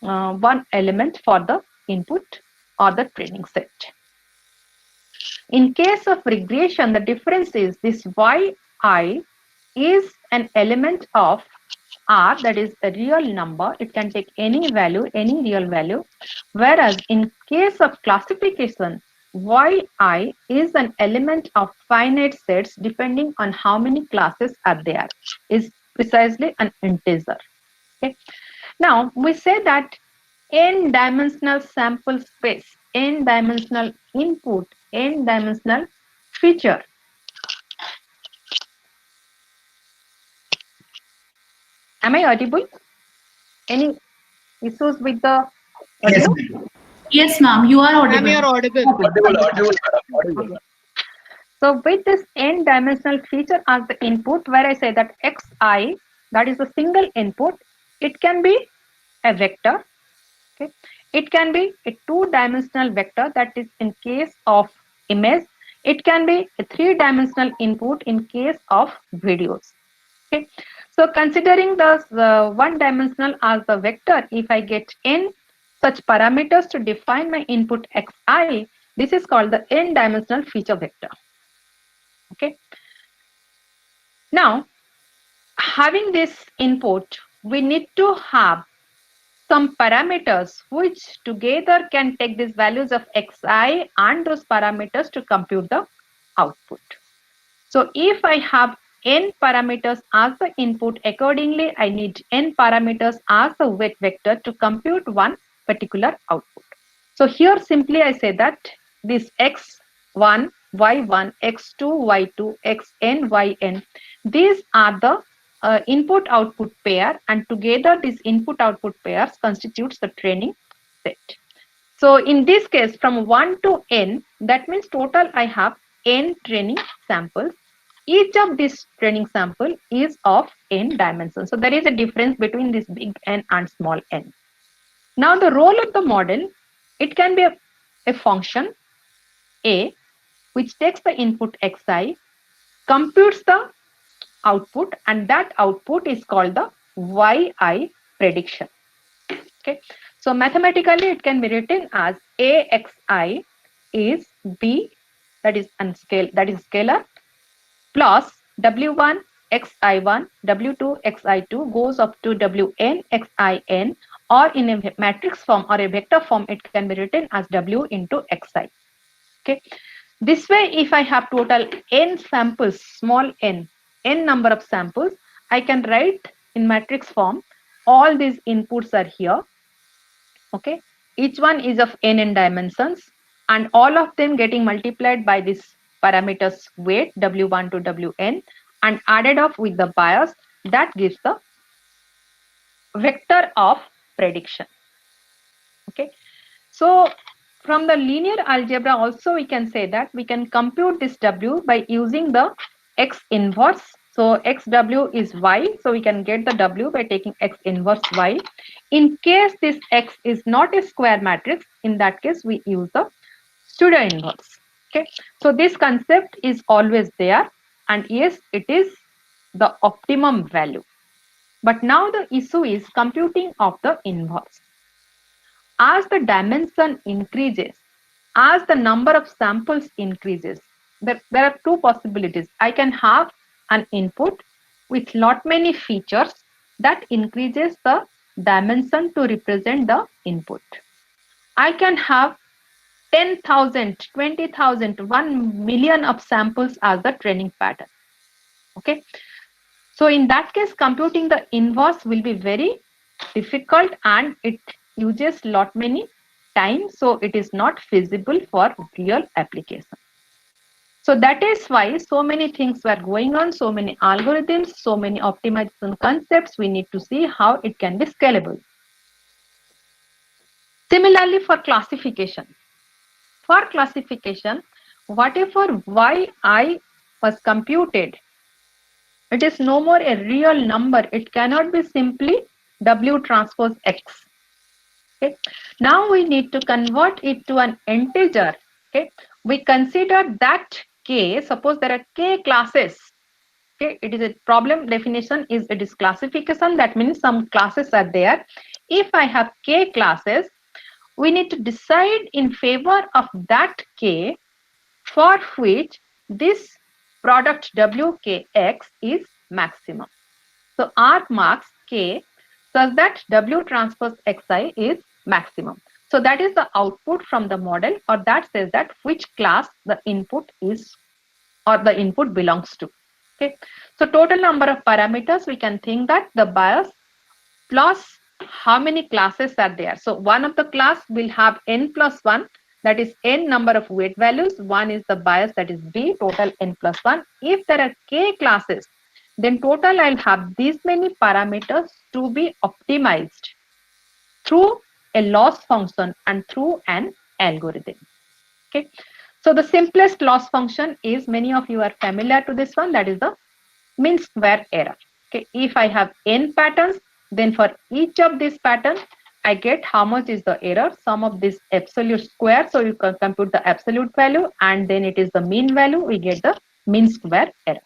one element for the input or the training set. In case of regression, the difference is this yi is an element of r, that is a real number. It can take any value, any real value. Whereas in case of classification, yi is an element of finite sets depending on how many classes are there, is precisely an integer. Okay. Now we say that n-dimensional sample space, n-dimensional input, n-dimensional feature. Am I audible? Any issues with the Yes, audio? Yes, ma'am, you are Ma'am, audible. you're audible. audible. So with this n-dimensional feature as the input, where I say that xi, that is a single input, it can be a vector. Okay. It can be a two-dimensional vector, that is in case of image. It can be a three-dimensional input in case of videos. Okay. So considering the one-dimensional as the vector, if I get n such parameters to define my input xi, this is called the n-dimensional feature vector. Okay. Now, having this input, we need to have some parameters which together can take these values of xi and those parameters to compute the output. So if I have n parameters as the input, accordingly I need n parameters as the weight vector to compute one particular output. So here simply I say that this x1, y1, x2, y2, xn, yn, these are the input output pair, and together these input output pairs constitutes the training set. So in this case, from 1 to n, that means total I have n training samples. Each of this training sample is of n dimensions. So there is a difference between this big n and small n. Now the role of the model, it can be a function a which takes the input xi, computes the output, and that output is called the yi prediction. Okay. So mathematically it can be written as axi is b, that is scalar, plus w1 xi1, w2 xi2 goes up to wn xin, or in a matrix form or a vector form it can be written as w into xi. Okay. This way, if I have total n samples, small n number of samples, I can write in matrix form all these inputs are here. Okay, each one is of n dimensions, and all of them getting multiplied by this parameters weight w1 to wn and added off with the bias, that gives the vector of prediction. Okay, so from the linear algebra also we can say that we can compute this w by using the x inverse. So xw is y, so we can get the w by taking x inverse y. In case this x is not a square matrix, in that case we use the pseudo inverse. Okay, so this concept is always there, and yes, it is the optimum value. But now the issue is computing of the inverse. As the dimension increases, as the number of samples increases, there are two possibilities. I can have an input with lot many features that increases the dimension to represent the input. I can have 10,000, 20,000, 1 million of samples as the training pattern. Okay. So in that case, computing the inverse will be very difficult and it uses lot many time. So it is not feasible for real application. So that is why so many things were going on, so many algorithms, so many optimization concepts. We need to see how it can be scalable. Similarly for classification. For classification, whatever yi was computed, it is no more a real number. It cannot be simply w transpose x. Okay. Now we need to convert it to an integer. Okay. We consider that k, suppose there are k classes. Okay. It is a problem definition is it is classification. That means some classes are there. if I have k classes, we need to decide in favor of that k for which this product wkx is maximum. So R marks k such that W transpose xi is maximum. So that is the output from the model, or that says that which class the input is or the input belongs to. Okay. So total number of parameters, we can think that the bias plus how many classes are there. So one of the class will have n plus 1, that is n number of weight values. One is the bias, that is B, total n plus 1. If there are k classes, then total I'll have these many parameters to be optimized through a loss function and through an algorithm. Okay. So the simplest loss function is, many of you are familiar to this one, that is the mean square error. Okay. If I have n patterns, then for each of these patterns, I get how much is the error, sum of this absolute square. So you can compute the absolute value, and then it is the mean value, we get the mean square error.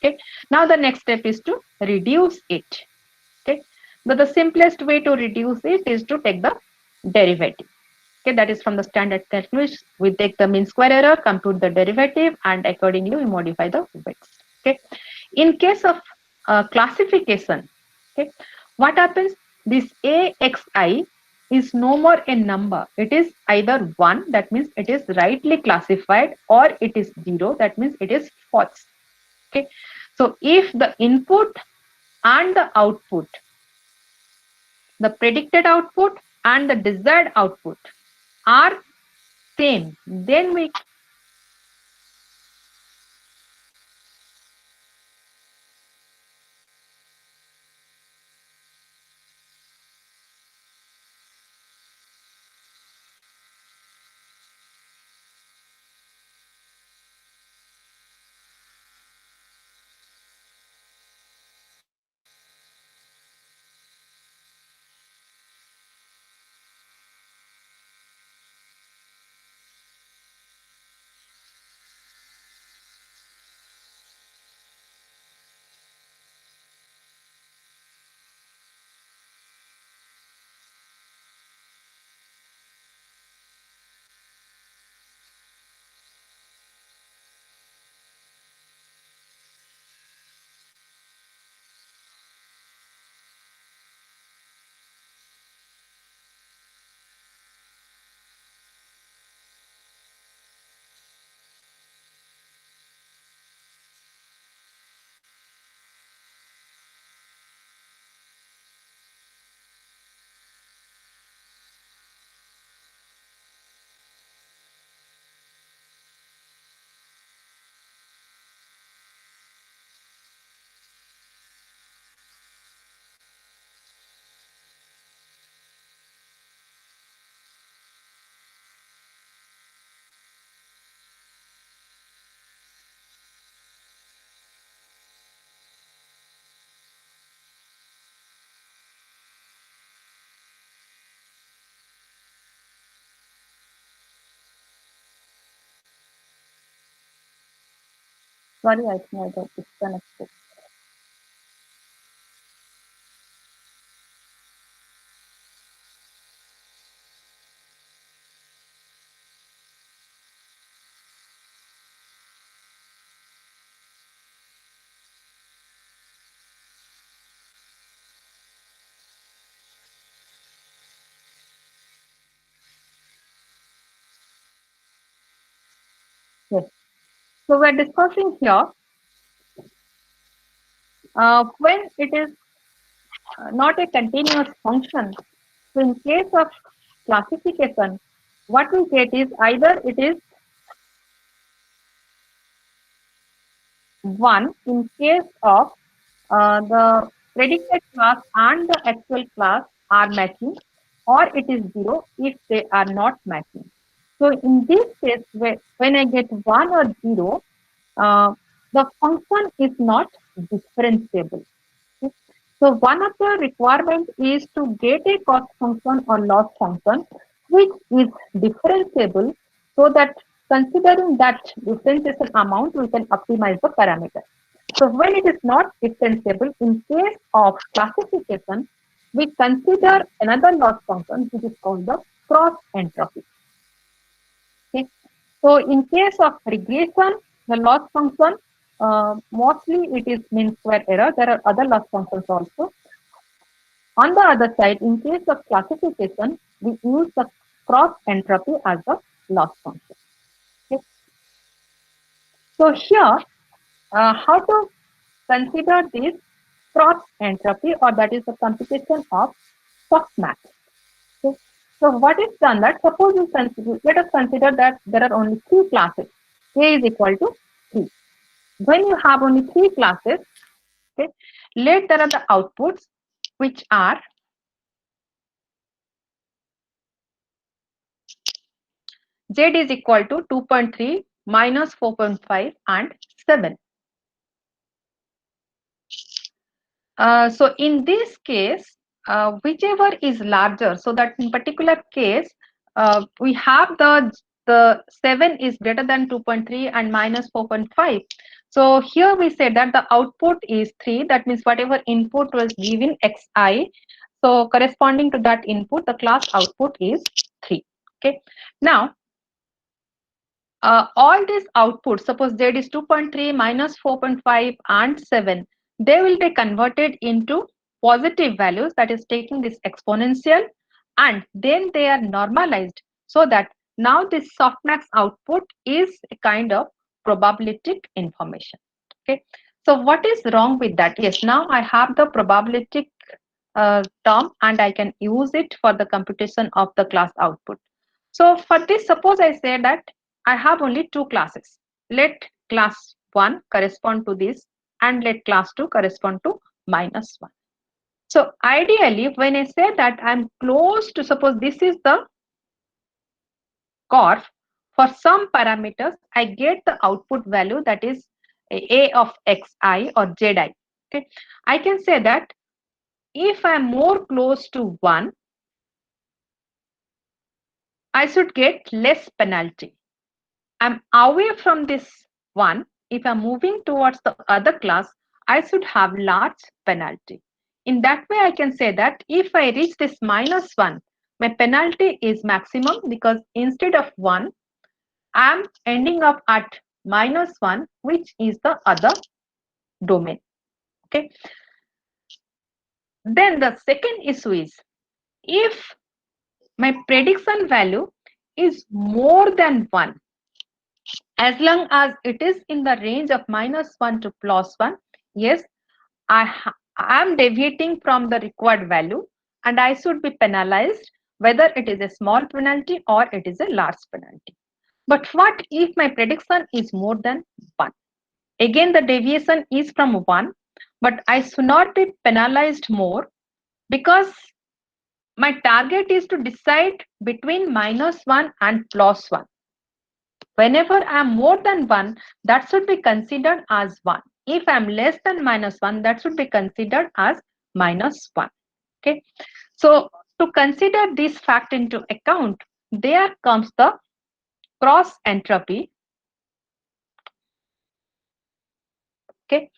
Okay. Now the next step is to reduce it. Okay. But the simplest way to reduce it is to take the derivative. Okay, that is from the standard calculus. We take the mean square error, compute the derivative, and accordingly we modify the weights. Okay. In case of classification, okay, what happens? This AXI is no more a number. It is either 1, that means it is rightly classified, or it is 0, that means it is false. Okay. So if the input and the output, the predicted output and the desired output are same, then we sorry, I think I got disconnected. Yes. So we're discussing here when it is not a continuous function. So in case of classification, what we get is either it is 1 in case of the predicted class and the actual class are matching, or it is 0 if they are not matching. So in this case, when I get 1 or 0, the function is not differentiable. Okay. So one of the requirements is to get a cost function or loss function which is differentiable, so that considering that differentiation amount, we can optimize the parameter. So when it is not differentiable, in case of classification, we consider another loss function which is called the cross entropy. Okay. So in case of regression, the loss function mostly it is mean square error. There are other loss functions also. On the other side, in case of classification, we use the cross entropy as the loss function. Okay. So here, how to consider this cross entropy, or that is the computation of softmax. Okay. So what is done that suppose you consider, let us consider that there are only three classes. A is equal to 3. When you have only three classes, okay, let there are the outputs which are Z is equal to 2.3 minus 4.5 and 7. So in this case, whichever is larger, so that in particular case, we have the 7 is greater than 2.3 and minus 4.5. So here we say that the output is 3. That means whatever input was given xi, so corresponding to that input, the class output is 3. Okay. Now, all these outputs, suppose Z is 2.3 minus 4.5 and 7, they will be converted into positive values, that is taking this exponential, and then they are normalized so that now this softmax output is a kind of probabilistic information. Okay. So what is wrong with that? Yes, now I have the probabilistic term and I can use it for the computation of the class output. So for this, suppose I say that I have only two classes. Let class 1 correspond to this and let class 2 correspond to minus 1. So ideally, when I say that I'm close to, suppose this is the curve, for some parameters, I get the output value that is a of xi or zi. Okay. I can say that if I'm more close to 1, I should get less penalty. I'm away from this one. If I'm moving towards the other class, I should have large penalty. In that way, I can say that if I reach this minus 1, my penalty is maximum because instead of 1, I'm ending up at minus 1, which is the other domain. Okay. Then the second issue is if my prediction value is more than 1, as long as it is in the range of minus 1 to plus 1, yes, I am deviating from the required value and I should be penalized whether it is a small penalty or it is a large penalty. But what if my prediction is more than 1? Again, the deviation is from 1, but I should not be penalized more because my target is to decide between minus 1 and plus 1. Whenever I am more than 1, that should be considered as 1. If I am less than minus 1, that should be considered as minus 1. Okay. So to consider this fact into account, there comes the cross entropy, okay,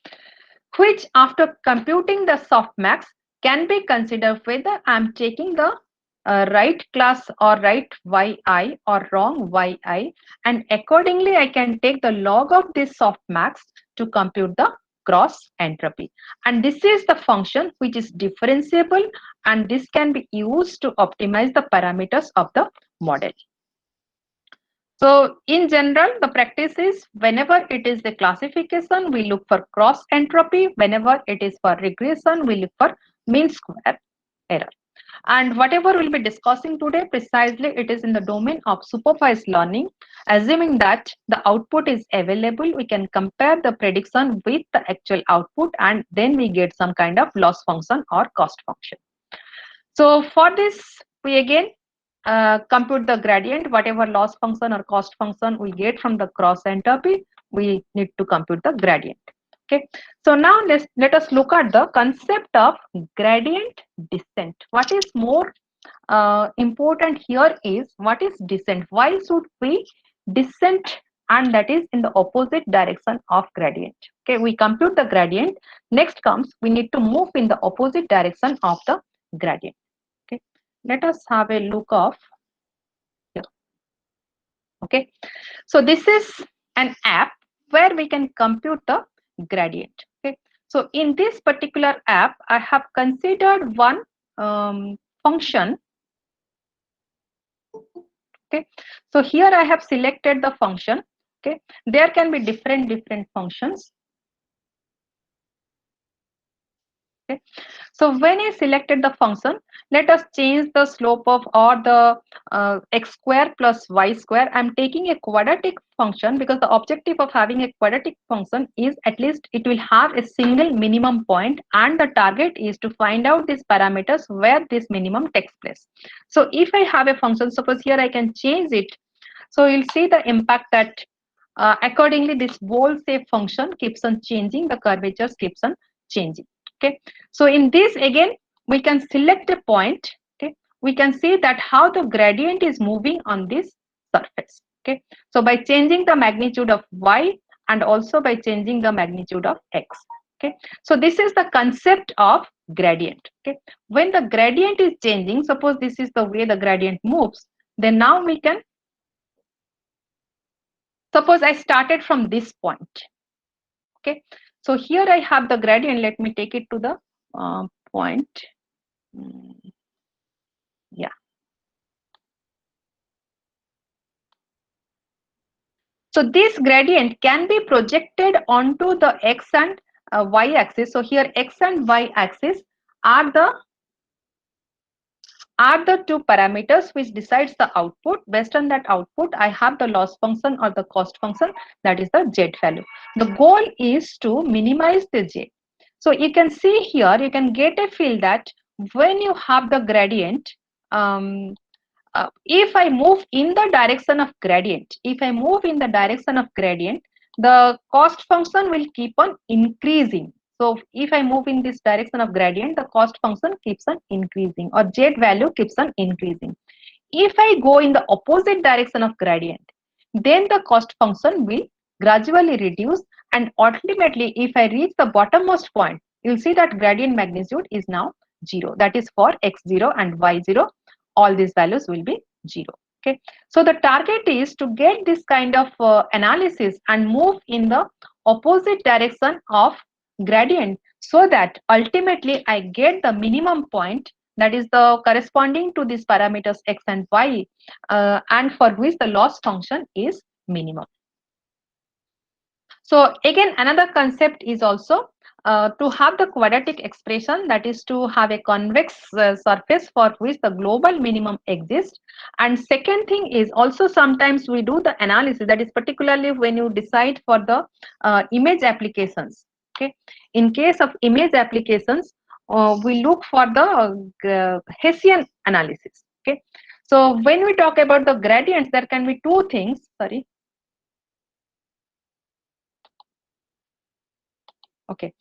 which after computing the softmax can be considered whether I am taking the right class or right yi or wrong yi, and accordingly I can take the log of this softmax to compute the cross entropy. And this is the function which is differentiable and this can be used to optimize the parameters of the model. So in general, the practice is whenever it is the classification, we look for cross entropy. Whenever it is for regression, we look for mean square error. And whatever we'll be discussing today, precisely it is in the domain of supervised learning. Assuming that the output is available, we can compare the prediction with the actual output and then we get some kind of loss function or cost function. So for this, we again compute the gradient, whatever loss function or cost function we get from the cross entropy, we need to compute the gradient. Okay, so now let us look at the concept of gradient descent. What is more important here is what is descent? Why should we descent? And that is in the opposite direction of gradient. Okay, we compute the gradient. Next comes we need to move in the opposite direction of the gradient. Okay, let us have a look of here. Okay, so this is an app where we can compute the gradient. Okay, so in this particular app, I have considered one function. Okay, so here I have selected the function. Okay, there can be different functions. Okay, so when I selected the function, let us change the slope of or the x square plus y square. I'm taking a quadratic function because the objective of having a quadratic function is at least it will have a single minimum point, and the target is to find out these parameters where this minimum takes place. So if I have a function, suppose here I can change it. So you'll see the impact that accordingly this bowl shape function keeps on changing, the curvature keeps on changing. Okay, so in this again we can select a point. Okay, we can see that how the gradient is moving on this surface. Okay, so by changing the magnitude of y and also by changing the magnitude of x. Okay, so this is the concept of gradient. Okay, when the gradient is changing, suppose this is the way the gradient moves, then now we can, suppose I started from this point. Okay, so here I have the gradient. Let me take it to the point. Yeah. So this gradient can be projected onto the x and y axis. So here x and y axis are the two parameters which decides the output. Based on that output, I have the loss function or the cost function, that is the z value. The goal is to minimize the z. So you can see here, you can get a feel that when you have the gradient, if I move in the direction of gradient, the cost function will keep on increasing. So if I move in this direction of gradient, the cost function keeps on increasing, or z value keeps on increasing. If I go in the opposite direction of gradient, then the cost function will gradually reduce, and ultimately if I reach the bottommost point, you'll see that gradient magnitude is now 0. That is for x0 and y0, all these values will be 0. Okay, so the target is to get this kind of analysis and move in the opposite direction of gradient, so that ultimately I get the minimum point, that is the corresponding to these parameters x and y, and for which the loss function is minimum. So again, another concept is also to have the quadratic expression, that is to have a convex surface for which the global minimum exists. And second thing is also sometimes we do the analysis, that is particularly when you decide for the image applications. Okay, in case of image applications, we look for the Hessian analysis. Okay, so when we talk about the gradients, there can be two things. Sorry. Okay,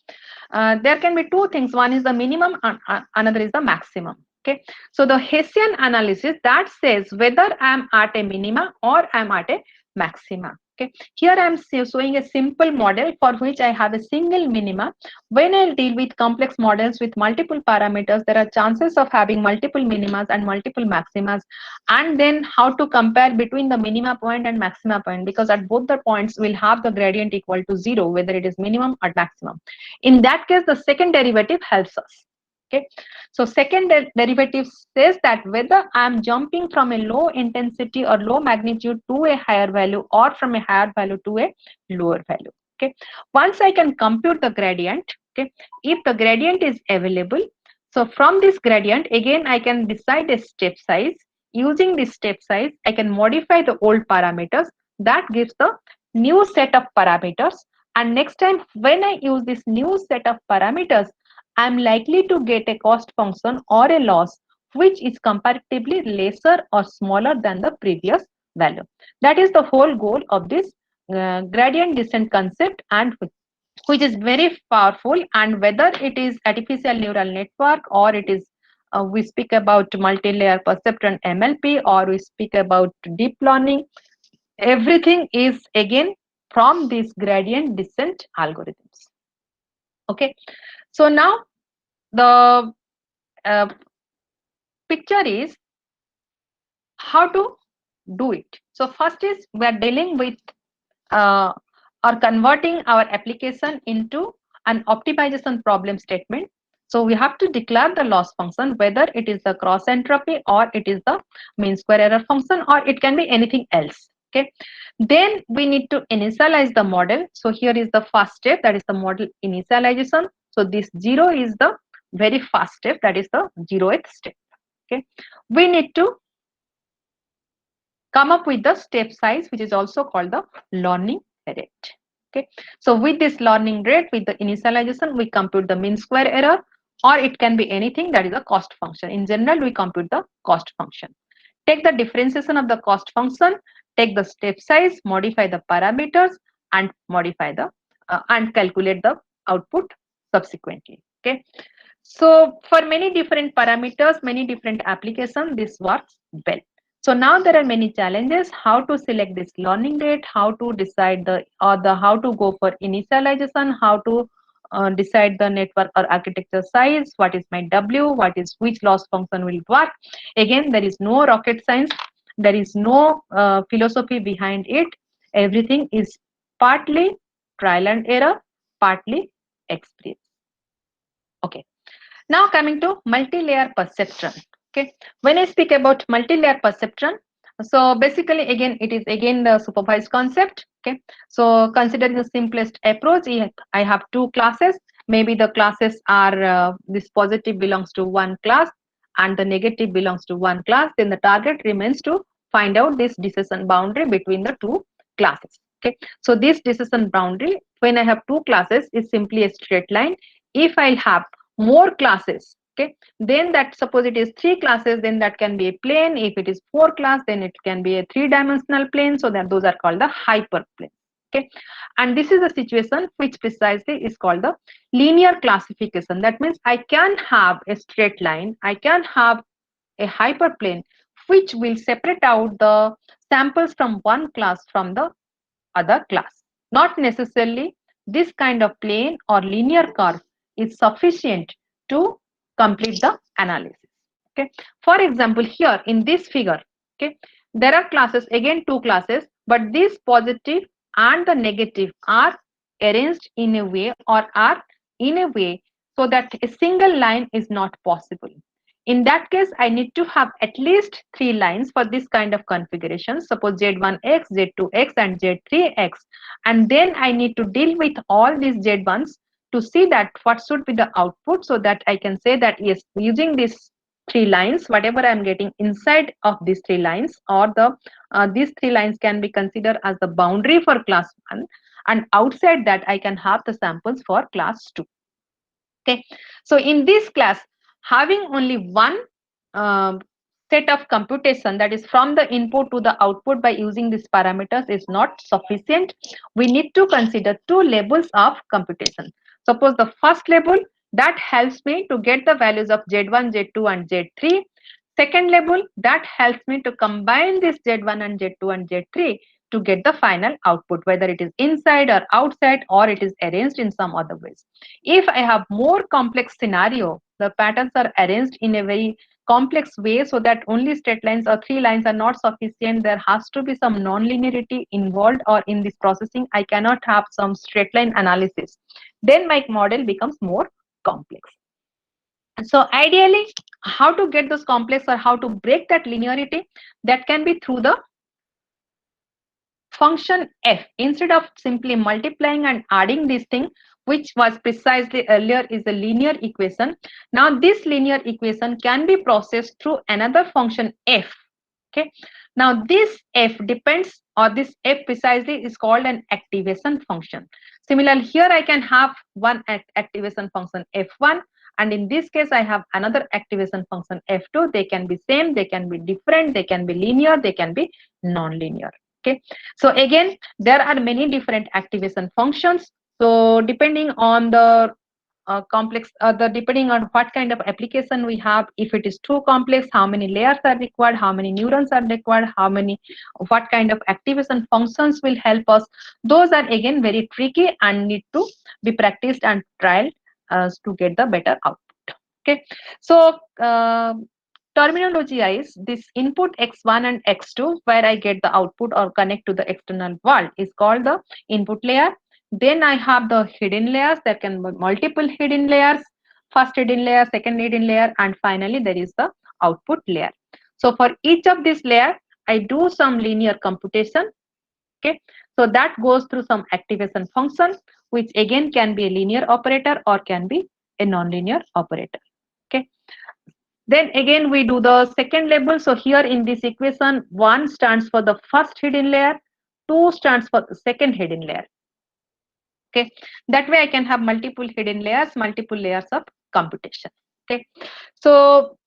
there can be two things. One is the minimum, and another is the maximum. Okay, so the Hessian analysis that says whether I am at a minima or I am at a maxima. Okay, here I am showing a simple model for which I have a single minima. When I deal with complex models with multiple parameters, there are chances of having multiple minimas and multiple maximas, and then how to compare between the minima point and maxima point, because at both the points we'll have the gradient equal to 0, whether it is minimum or maximum. In that case, the second derivative helps us. Okay, so second derivative says that whether I am jumping from a low intensity or low magnitude to a higher value, or from a higher value to a lower value. Okay, once I can compute the gradient, okay, if the gradient is available, so from this gradient again I can decide a step size. Using this step size, I can modify the old parameters. That gives the new set of parameters, and next time when I use this new set of parameters, I am likely to get a cost function or a loss which is comparatively lesser or smaller than the previous value. That is the whole goal of this gradient descent concept, and which is very powerful. And whether it is artificial neural network, or it is we speak about multi-layer perceptron MLP, or we speak about deep learning, everything is again from these gradient descent algorithms. Okay, so now the picture is how to do it. So first is we are dealing with uh, or converting our application into an optimization problem statement. So we have to declare the loss function, whether it is the cross entropy or it is the mean square error function, or it can be anything else. Okay. Then we need to initialize the model. So here is the first step, that is the model initialization. So this 0 is the very first step, that is the 0th step. Okay. We need to come up with the step size, which is also called the learning rate. Okay, so with this learning rate, with the initialization, we compute the mean square error, or it can be anything, that is a cost function. In general, we compute the cost function. Take the differentiation of the cost function, take the step size, modify the parameters, and modify the and calculate the output subsequently. Okay, so for many different parameters, many different applications, this works well. So now there are many challenges: how to select this learning rate, how to decide how to go for initialization, how to decide the network or architecture size, what is my W, what is which loss function will work. Again, there is no rocket science, there is no philosophy behind it. Everything is partly trial and error, partly experience. Okay. Now coming to multi-layer perceptron. Okay, when I speak about multi-layer perceptron, so basically again it is again the supervised concept. Okay, so considering the simplest approach, I have two classes. Maybe the classes are this positive belongs to one class and the negative belongs to one class. Then the target remains to find out this decision boundary between the two classes. Okay, so this decision boundary when I have two classes is simply a straight line. If I have more classes, okay, then that suppose it is three classes, then that can be a plane. If it is four class, then it can be a three-dimensional plane. So that those are called the hyperplane. Okay, and this is a situation which precisely is called the linear classification. That means I can have a straight line, I can have a hyperplane which will separate out the samples from one class from the other class. Not necessarily this kind of plane or linear curve is sufficient to complete the analysis. Okay. For example, here in this figure, okay, there are classes, again two classes, but this positive and the negative are arranged in a way or are in a way so that a single line is not possible. In that case, I need to have at least three lines for this kind of configuration. Suppose Z1x, Z2x, and Z3x. And then I need to deal with all these Z1s to see that what should be the output, so that I can say that yes, using these three lines, whatever I'm getting inside of these three lines, or these three lines can be considered as the boundary for class 1, and outside that I can have the samples for class 2. Okay, so in this class, having only one set of computation, that is from the input to the output by using these parameters, is not sufficient. We need to consider two levels of computation. Suppose the first level, that helps me to get the values of Z1, Z2 and Z3. Second level, that helps me to combine this Z1 and Z2 and Z3 to get the final output, whether it is inside or outside, or it is arranged in some other ways. If I have more complex scenario, the patterns are arranged in a very complex way, so that only straight lines or three lines are not sufficient. There has to be some non-linearity involved, or in this processing I cannot have some straight line analysis. Then my model becomes more complex. So ideally, how to get those complex or how to break that linearity, that can be through the function f. Instead of simply multiplying and adding this thing, which was precisely earlier is a linear equation, now this linear equation can be processed through another function f. Okay, now this f depends, or this f precisely is called an activation function. Similarly, here I can have one activation function f1, and in this case I have another activation function f2. They can be same, they can be different, they can be linear, they can be non-linear. Okay, so again there are many different activation functions. So depending on the depending on what kind of application we have, if it is too complex, how many layers are required, how many neurons are required, what kind of activation functions will help us, those are again very tricky and need to be practiced and tried to get the better output. Okay, so terminology is this input x1 and x2 where I get the output or connect to the external world is called the input layer. Then I have the hidden layers. There can be multiple hidden layers, first hidden layer, second hidden layer, and finally there is the output layer. So for each of these layer, I do some linear computation. Okay, so that goes through some activation function, which again can be a linear operator or can be a nonlinear operator. Okay, then again we do the second label. So here in this equation, 1 stands for the first hidden layer, 2 stands for the second hidden layer. Okay, that way I can have multiple hidden layers, multiple layers of computation. Okay, so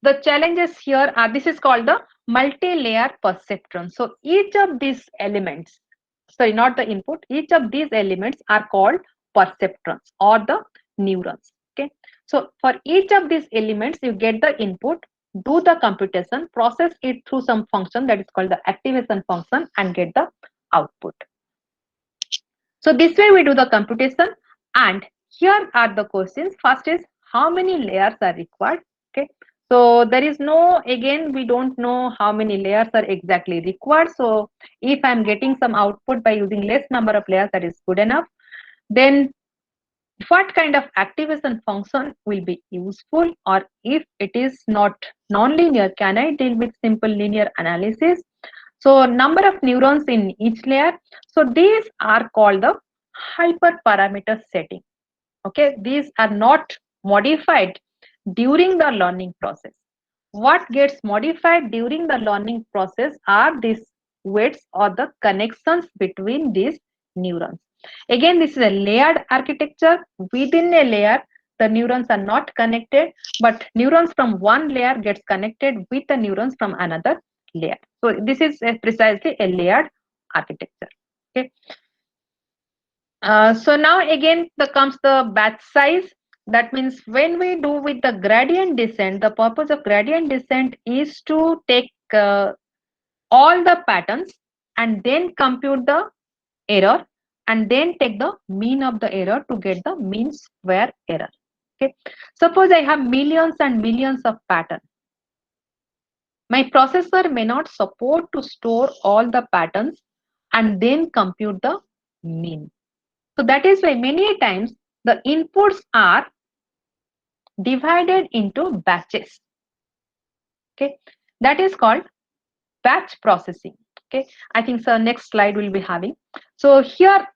the challenges here are, this is called the multi-layer perceptron. So each of these elements, sorry, not the input, each of these elements are called perceptrons or the neurons. Okay, so for each of these elements you get the input, do the computation, process it through some function that is called the activation function and get the output. So this way we do the computation, and here are the questions. First is how many layers are required. Okay, so there is no, again we don't know how many layers are exactly required. So if I'm getting some output by using less number of layers, that is good enough. Then what kind of activation function will be useful, or if it is not nonlinear, can I deal with simple linear analysis? So number of neurons in each layer. So these are called the hyperparameter setting. Okay, these are not modified during the learning process. What gets modified during the learning process are these weights or the connections between these neurons. Again, this is a layered architecture. Within a layer, the neurons are not connected, but neurons from one layer gets connected with the neurons from another layer. So this is precisely a layered architecture. Okay. So now again comes the batch size. That means when we do with the gradient descent, the purpose of gradient descent is to take all the patterns and then compute the error and then take the mean of the error to get the mean square error. Okay. Suppose I have millions and millions of patterns. My processor may not support to store all the patterns and then compute the mean. So that is why many times the inputs are divided into batches. Okay, that is called batch processing. Okay, I think so next slide will be having. So here,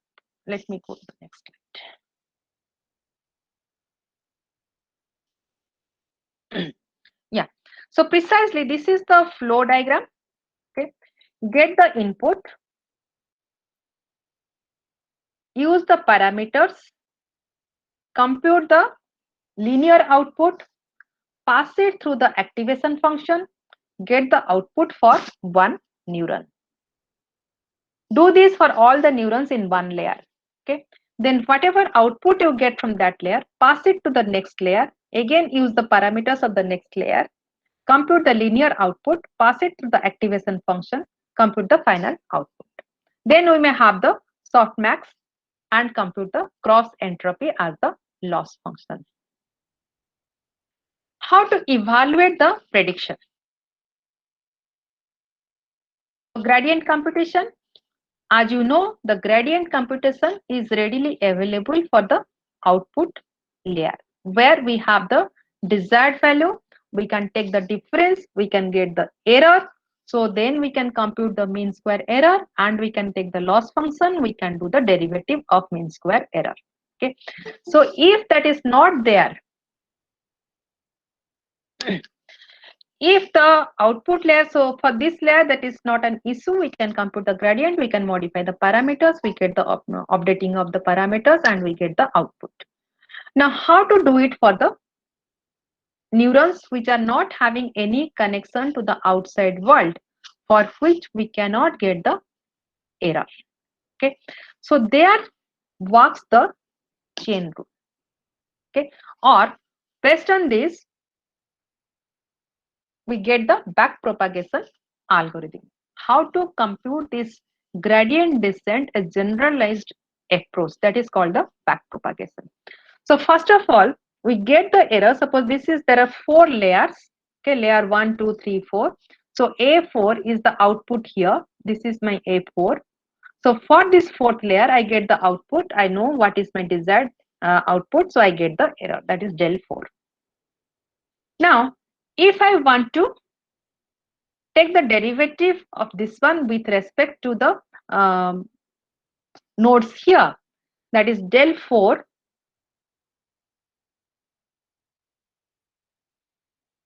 let me go to the next slide. Yeah, so precisely this is the flow diagram. Okay, get the input, use the parameters, compute the linear output, pass it through the activation function, get the output for one neuron. Do this for all the neurons in one layer. Okay, then whatever output you get from that layer, pass it to the next layer. Again, use the parameters of the next layer, compute the linear output, pass it through the activation function, compute the final output. Then we may have the softmax and compute the cross entropy as the loss function. How to evaluate the prediction? Gradient computation. As you know, the gradient computation is readily available for the output layer where we have the desired value. We can take the difference, we can get the error. So then we can compute the mean square error and we can take the loss function. We can do the derivative of mean square error. Okay. So if that is not there, if the output layer, so for this layer that is not an issue, we can compute the gradient, we can modify the parameters, we get the updating of the parameters and we get the output. Now how to do it for the neurons which are not having any connection to the outside world, for which we cannot get the error. Okay, so there works the chain rule. Okay, or based on this we get the back propagation algorithm. How to compute this gradient descent, a generalized approach that is called the back propagation. So first of all, we get the error. Suppose this is, there are 4 layers. Okay, layer 1, 2, 3, 4. So A4 is the output here. This is my A4. So for this fourth layer, I get the output. I know what is my desired output. So I get the error, that is del 4. Now, if I want to take the derivative of this one with respect to the nodes here, that is del 4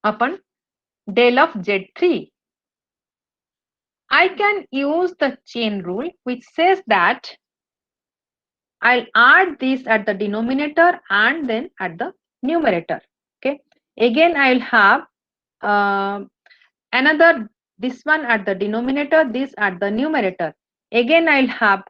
upon del of Z3. I can use the chain rule which says that I'll add this at the denominator and then at the numerator. Okay. Again, I'll have uh, another this one at the denominator, this at the numerator. Again, I'll have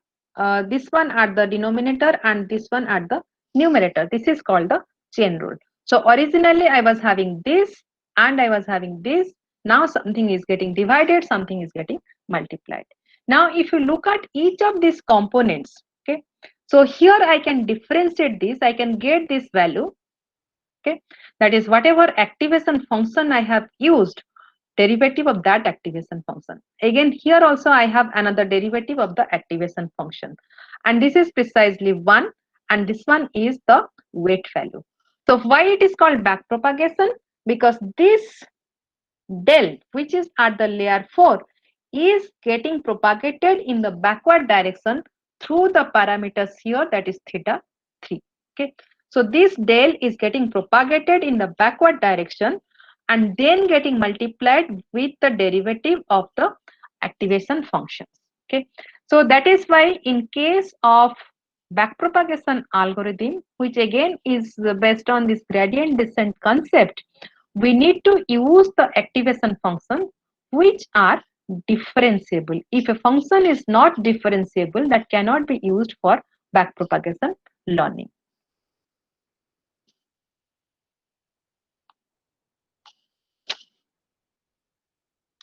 this one at the denominator and this one at the numerator. This is called the chain rule. So originally I was having this and I was having this. Now something is getting divided, something is getting multiplied. Now if you look at each of these components, okay, so here I can differentiate this, I can get this value, okay, that is whatever activation function I have used, derivative of that activation function. Again, here also I have another derivative of the activation function. And this is precisely 1 and this one is the weight value. So why it is called backpropagation? Because this del, which is at the layer 4, is getting propagated in the backward direction through the parameters here, that is theta 3. Okay. So this del is getting propagated in the backward direction and then getting multiplied with the derivative of the activation functions. Okay. So that is why in case of backpropagation algorithm, which again is based on this gradient descent concept, we need to use the activation function which are differentiable. If a function is not differentiable, that cannot be used for backpropagation learning.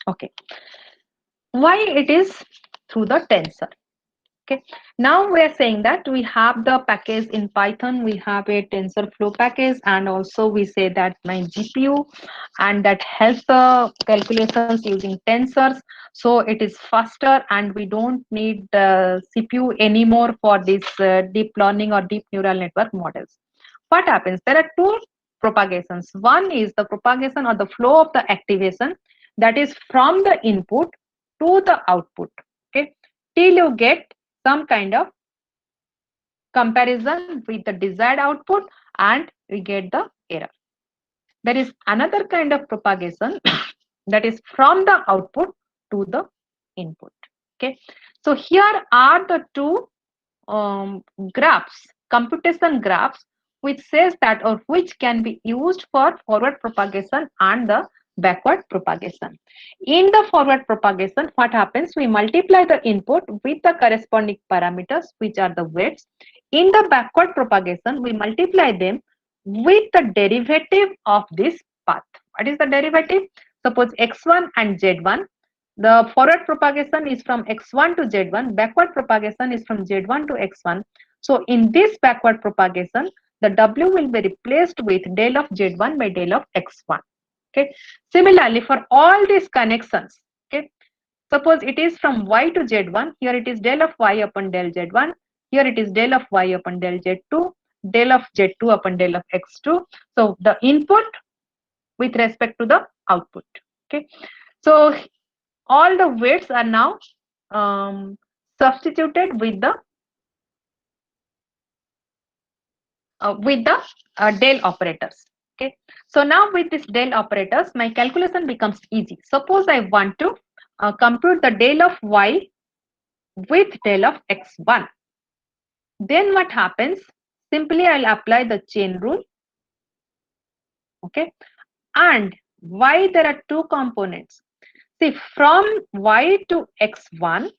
Okay. Why it is through the tensor? Okay. Now we are saying that we have the package in Python, we have a TensorFlow package, and also we say that my GPU, and that helps the calculations using tensors. So it is faster and we don't need the CPU anymore for this deep learning or deep neural network models. What happens? There are two propagations. One is the propagation or the flow of the activation, that is from the input to the output. Okay, till you get some kind of comparison with the desired output and we get the error. There is another kind of propagation that is from the output to the input. Okay, so here are the two graphs, computation graphs, which says that or which can be used for forward propagation and the backward propagation. In the forward propagation, what happens? We multiply the input with the corresponding parameters, which are the weights. In the backward propagation, we multiply them with the derivative of this path. What is the derivative? Suppose x1 and z1. The forward propagation is from x1 to z1, backward propagation is from z1 to x1. So in this backward propagation, the w will be replaced with del of z1 by del of x1. Okay. Similarly, for all these connections, okay, suppose it is from y to z1, here it is del of y upon del z1, here it is del of y upon del z2, del of z2 upon del of x2. So the input with respect to the output. Okay. So all the weights are now substituted with the del operators. Okay, so now with this del operators, my calculation becomes easy. Suppose I want to compute the del of y with del of x1. Then what happens? Simply I'll apply the chain rule. Okay, and why there are two components? See, from y to x1,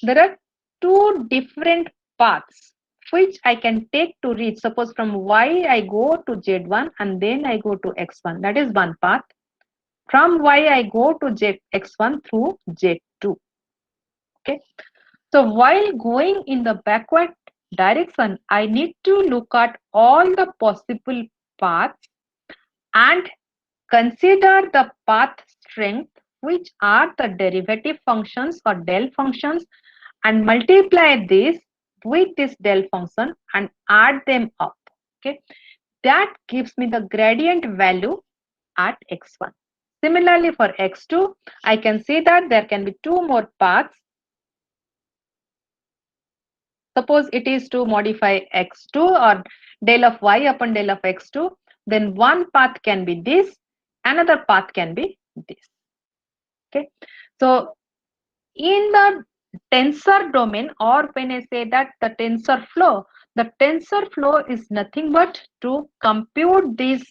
there are two different paths which I can take to reach. Suppose from y I go to z1 and then I go to x1. That is one path. From y I go to x1 through z2. Okay. So while going in the backward direction, I need to look at all the possible paths and consider the path strength, which are the derivative functions or del functions, and multiply this with this del function and add them up. Okay, that gives me the gradient value at x1. Similarly, for x2, I can see that there can be two more paths. Suppose it is to modify x2 or del of y upon del of x2, then one path can be this, another path can be this. Okay, so in the tensor domain, or when I say that the tensor flow is nothing but to compute these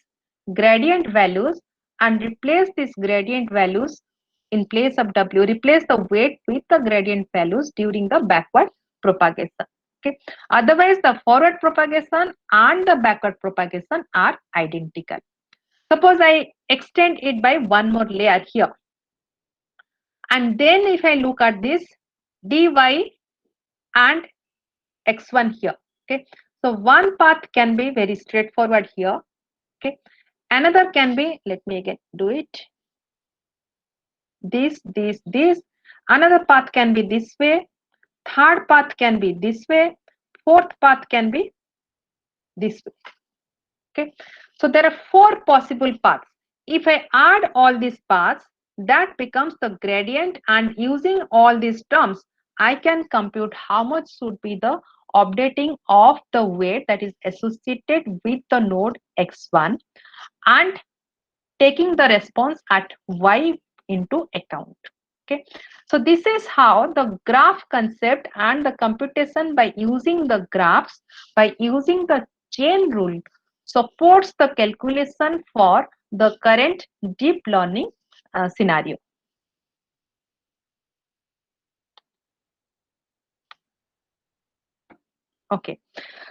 gradient values and replace these gradient values in place of w, replace the weight with the gradient values during the backward propagation. Okay, otherwise the forward propagation and the backward propagation are identical. Suppose I extend it by one more layer here, and then if I look at this dy and x1 here. Okay, so one path can be very straightforward here. Okay, another can be, let me again do it, this. Another path can be this way, third path can be this way, fourth path can be this way. Okay, so there are four possible paths. If I add all these paths, that becomes the gradient, and using all these terms I can compute how much should be the updating of the weight that is associated with the node x1 and taking the response at y into account. Okay, so this is how the graph concept and the computation by using the graphs, by using the chain rule, supports the calculation for the current deep learning scenario. Okay,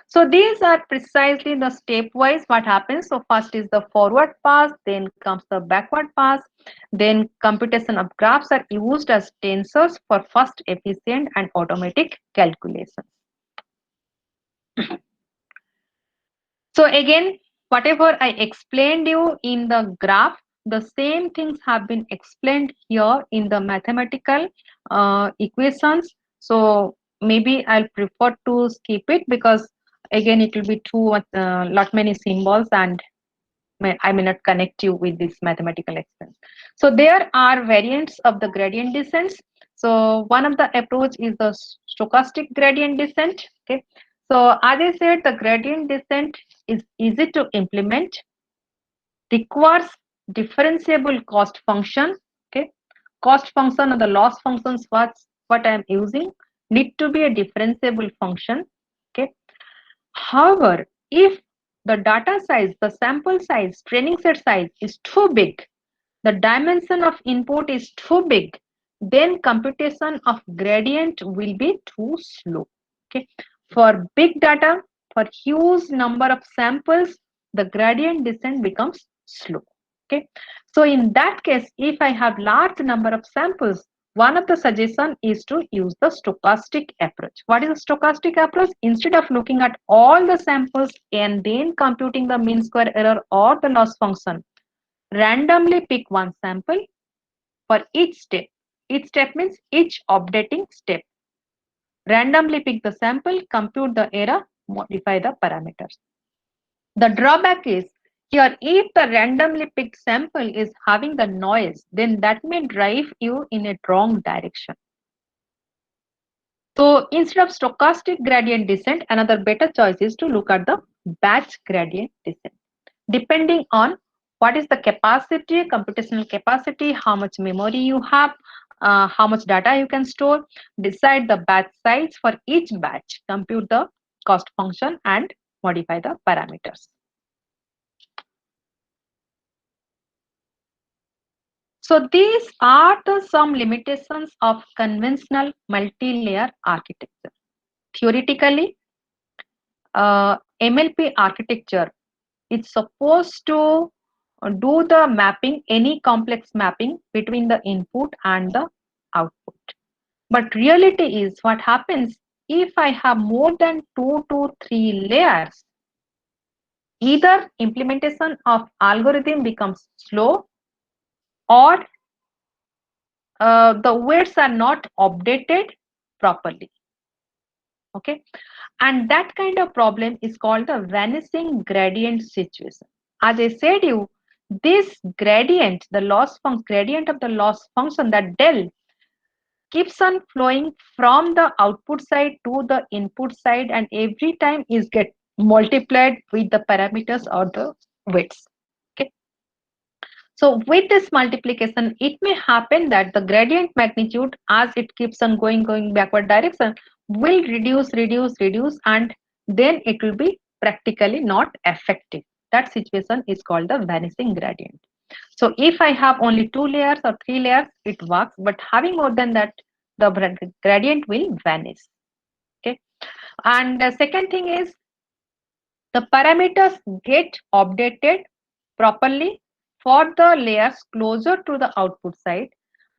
so these are precisely the stepwise what happens. So first is the forward pass, then comes the backward pass, then computation of graphs are used as tensors for fast, efficient and automatic calculations. So again, whatever I explained you in the graph, the same things have been explained here in the mathematical equations. So maybe I'll prefer to skip it because again it will be too lot many symbols and I may not connect you with this mathematical expense. So there are variants of the gradient descents. So one of the approach is the stochastic gradient descent. Okay. So as I said, the gradient descent is easy to implement, requires differentiable cost function. Okay. Cost function or the loss functions what I am using need to be a differentiable function. Okay. However, if the data size, the sample size, training set size is too big, the dimension of input is too big, then computation of gradient will be too slow. Okay. For big data, for huge number of samples, the gradient descent becomes slow. Okay. So in that case, if I have large number of samples, one of the suggestion is to use the stochastic approach. What is a stochastic approach? Instead of looking at all the samples and then computing the mean square error or the loss function, randomly pick one sample for each step. Each step means each updating step. Randomly pick the sample, compute the error, modify the parameters. The drawback is here, if the randomly picked sample is having the noise, then that may drive you in a wrong direction. So instead of stochastic gradient descent, another better choice is to look at the batch gradient descent. Depending on what is the capacity, computational capacity, how much memory you have, how much data you can store, decide the batch size for each batch, compute the cost function and modify the parameters. So these are the some limitations of conventional multi-layer architecture. Theoretically, MLP architecture is supposed to do the mapping, any complex mapping between the input and the output. But reality is what happens if I have more than 2 to 3 layers, either implementation of algorithm becomes slow, or the weights are not updated properly. Okay, and that kind of problem is called the vanishing gradient situation. As I said you, this gradient, the loss function, gradient of the loss function, that del, keeps on flowing from the output side to the input side, and every time is get multiplied with the parameters or the weights. Okay, so with this multiplication, it may happen that the gradient magnitude, as it keeps on going backward direction, will reduce, and then it will be practically not effective. That situation is called the vanishing gradient. So if I have only 2 layers or 3 layers, it works, but having more than that, the gradient will vanish. Okay, and the second thing is the parameters get updated properly for the layers closer to the output side.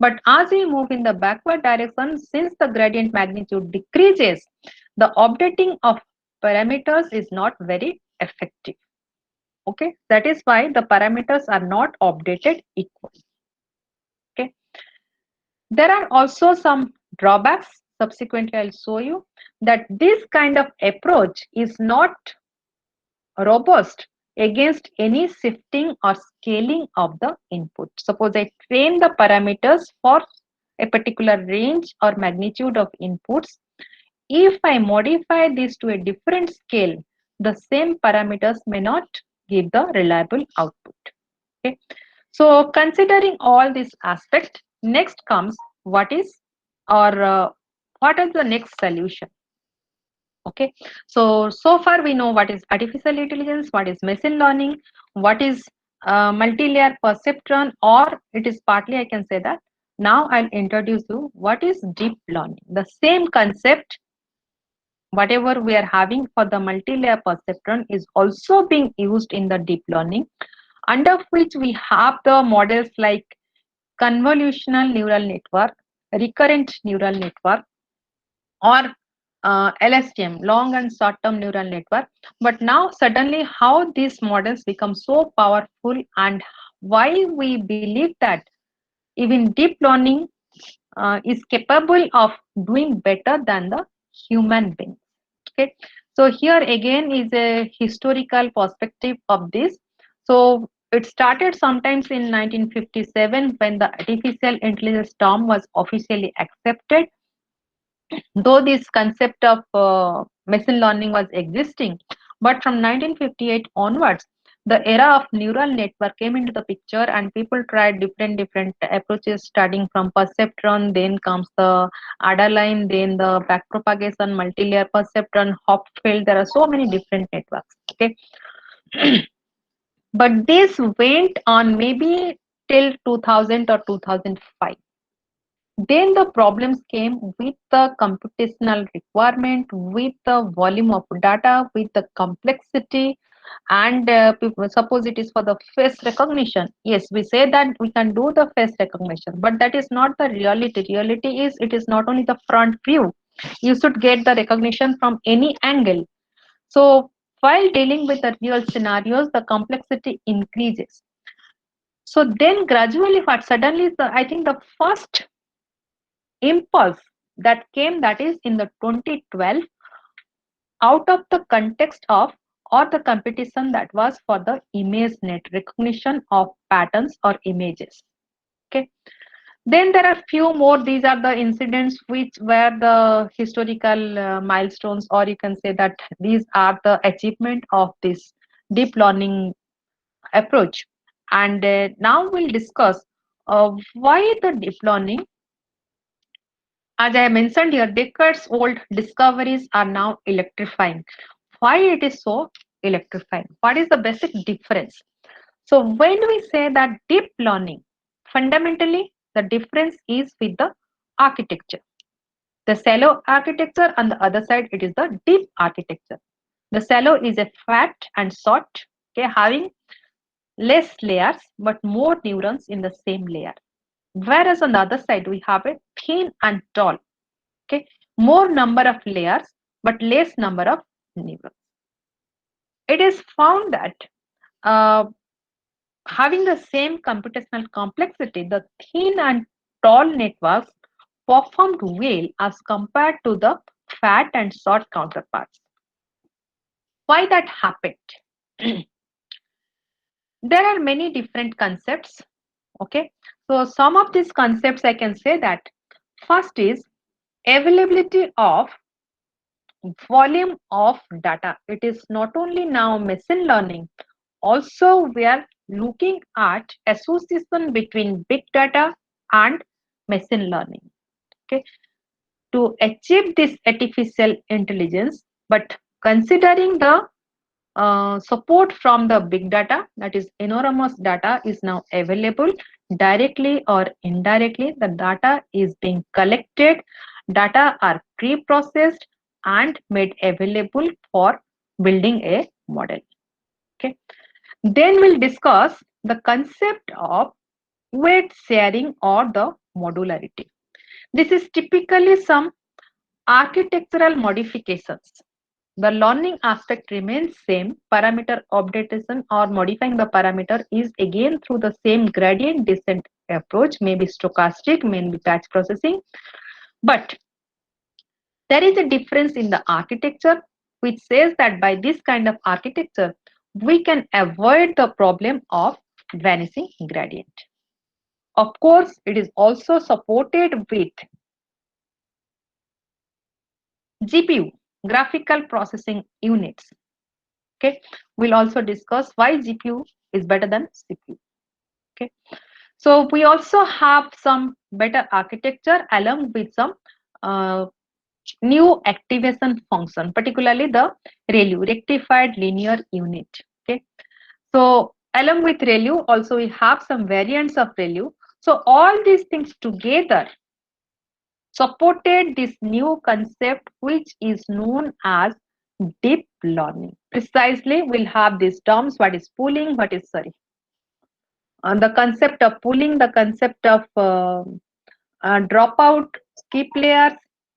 But as we move in the backward direction, since the gradient magnitude decreases, the updating of parameters is not very effective. Okay, that is why the parameters are not updated equally. Okay, there are also some drawbacks. Subsequently, I'll show you that this kind of approach is not robust against any shifting or scaling of the input. Suppose I train the parameters for a particular range or magnitude of inputs. If I modify this to a different scale, the same parameters may not give the reliable output. Okay. So considering all these aspects, next comes what is, or what is the next solution? Okay, so far we know what is artificial intelligence, what is machine learning, what is multi-layer perceptron, or it is partly, I can say that. Now I'll introduce you what is deep learning. The same concept, whatever we are having for the multi-layer perceptron, is also being used in the deep learning, under which we have the models like convolutional neural network, recurrent neural network, or LSTM, long and short term neural network. But now suddenly how these models become so powerful, and why we believe that even deep learning is capable of doing better than the human being. Okay, so here again is a historical perspective of this. So it started sometimes in 1957 when the artificial intelligence term was officially accepted, though this concept of machine learning was existing. But from 1958 onwards, the era of neural network came into the picture, and people tried different approaches, starting from perceptron, then comes the Adaline, then the backpropagation, multi-layer perceptron, Hopfield. There are so many different networks. Okay, but this went on maybe till 2000 or 2005. Then the problems came with the computational requirement, with the volume of data, with the complexity, and suppose it is for the face recognition. Yes, we say that we can do the face recognition, but that is not the reality. Reality is it is not only the front view. You should get the recognition from any angle. So while dealing with the real scenarios, the complexity increases. So then gradually, what suddenly I think the first impulse that came, that is in the 2012, out of the context of, or the competition that was for the image net recognition of patterns or images. Okay, then there are few more. These are the incidents which were the historical milestones, or you can say that these are the achievement of this deep learning approach. And now we'll discuss why the deep learning. As I mentioned here, decades old discoveries are now electrifying. Why it is so electrifying? What is the basic difference? So when we say that deep learning, fundamentally the difference is with the architecture. The shallow architecture, on the other side, it is the deep architecture. The shallow is a fat and short, okay, having less layers but more neurons in the same layer. Whereas on the other side, we have a thin and tall, okay, more number of layers but less number of neurons. it is found that uh, having the same computational complexity, the thin and tall networks performed well as compared to the fat and short counterparts. Why that happened? There are many different concepts. Okay, so some of these concepts I can say that first is availability of volume of data. It is not only now machine learning, also we are looking at association between big data and machine learning. Okay, to achieve this artificial intelligence, but considering the support from the big data, that is enormous data is now available directly or indirectly. The data is being collected, data are pre-processed and made available for building a model. Okay, then we'll discuss the concept of weight sharing or the modularity. This is typically some architectural modifications. The learning aspect remains same. Parameter updatation or modifying the parameter is again through the same gradient descent approach, maybe stochastic, maybe batch processing. But there is a difference in the architecture, which says that by this kind of architecture, we can avoid the problem of vanishing gradient. Of course, it is also supported with GPU, graphical processing units. Okay, we'll also discuss why GPU is better than CPU. Okay, so we also have some better architecture along with some uh, new activation function, particularly the ReLU, rectified linear unit. Okay, so along with ReLU, also we have some variants of ReLU. So all these things together supported this new concept which is known as deep learning. Precisely, we'll have these terms: what is pooling, what is sorry, the concept of pooling, the concept of dropout, skip layers,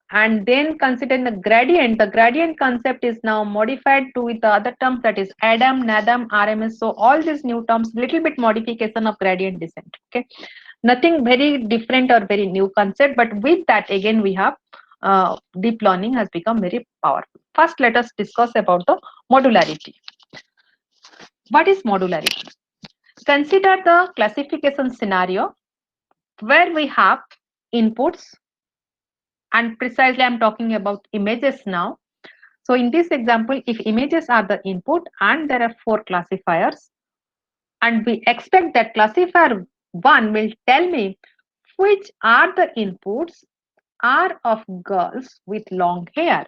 and then considering the gradient. The gradient concept is now modified to with the other terms, that is Adam, Nadam, RMS. So all these new terms, little bit modification of gradient descent. Okay, nothing very different or very new concept, but with that again we have deep learning has become very powerful. First, let us discuss about the modularity. What is modularity? Consider the classification scenario where we have inputs, and precisely I'm talking about images now. So in this example, if images are the input and there are 4 classifiers, and we expect that classifier 1 will tell me which are the inputs are of girls with long hair.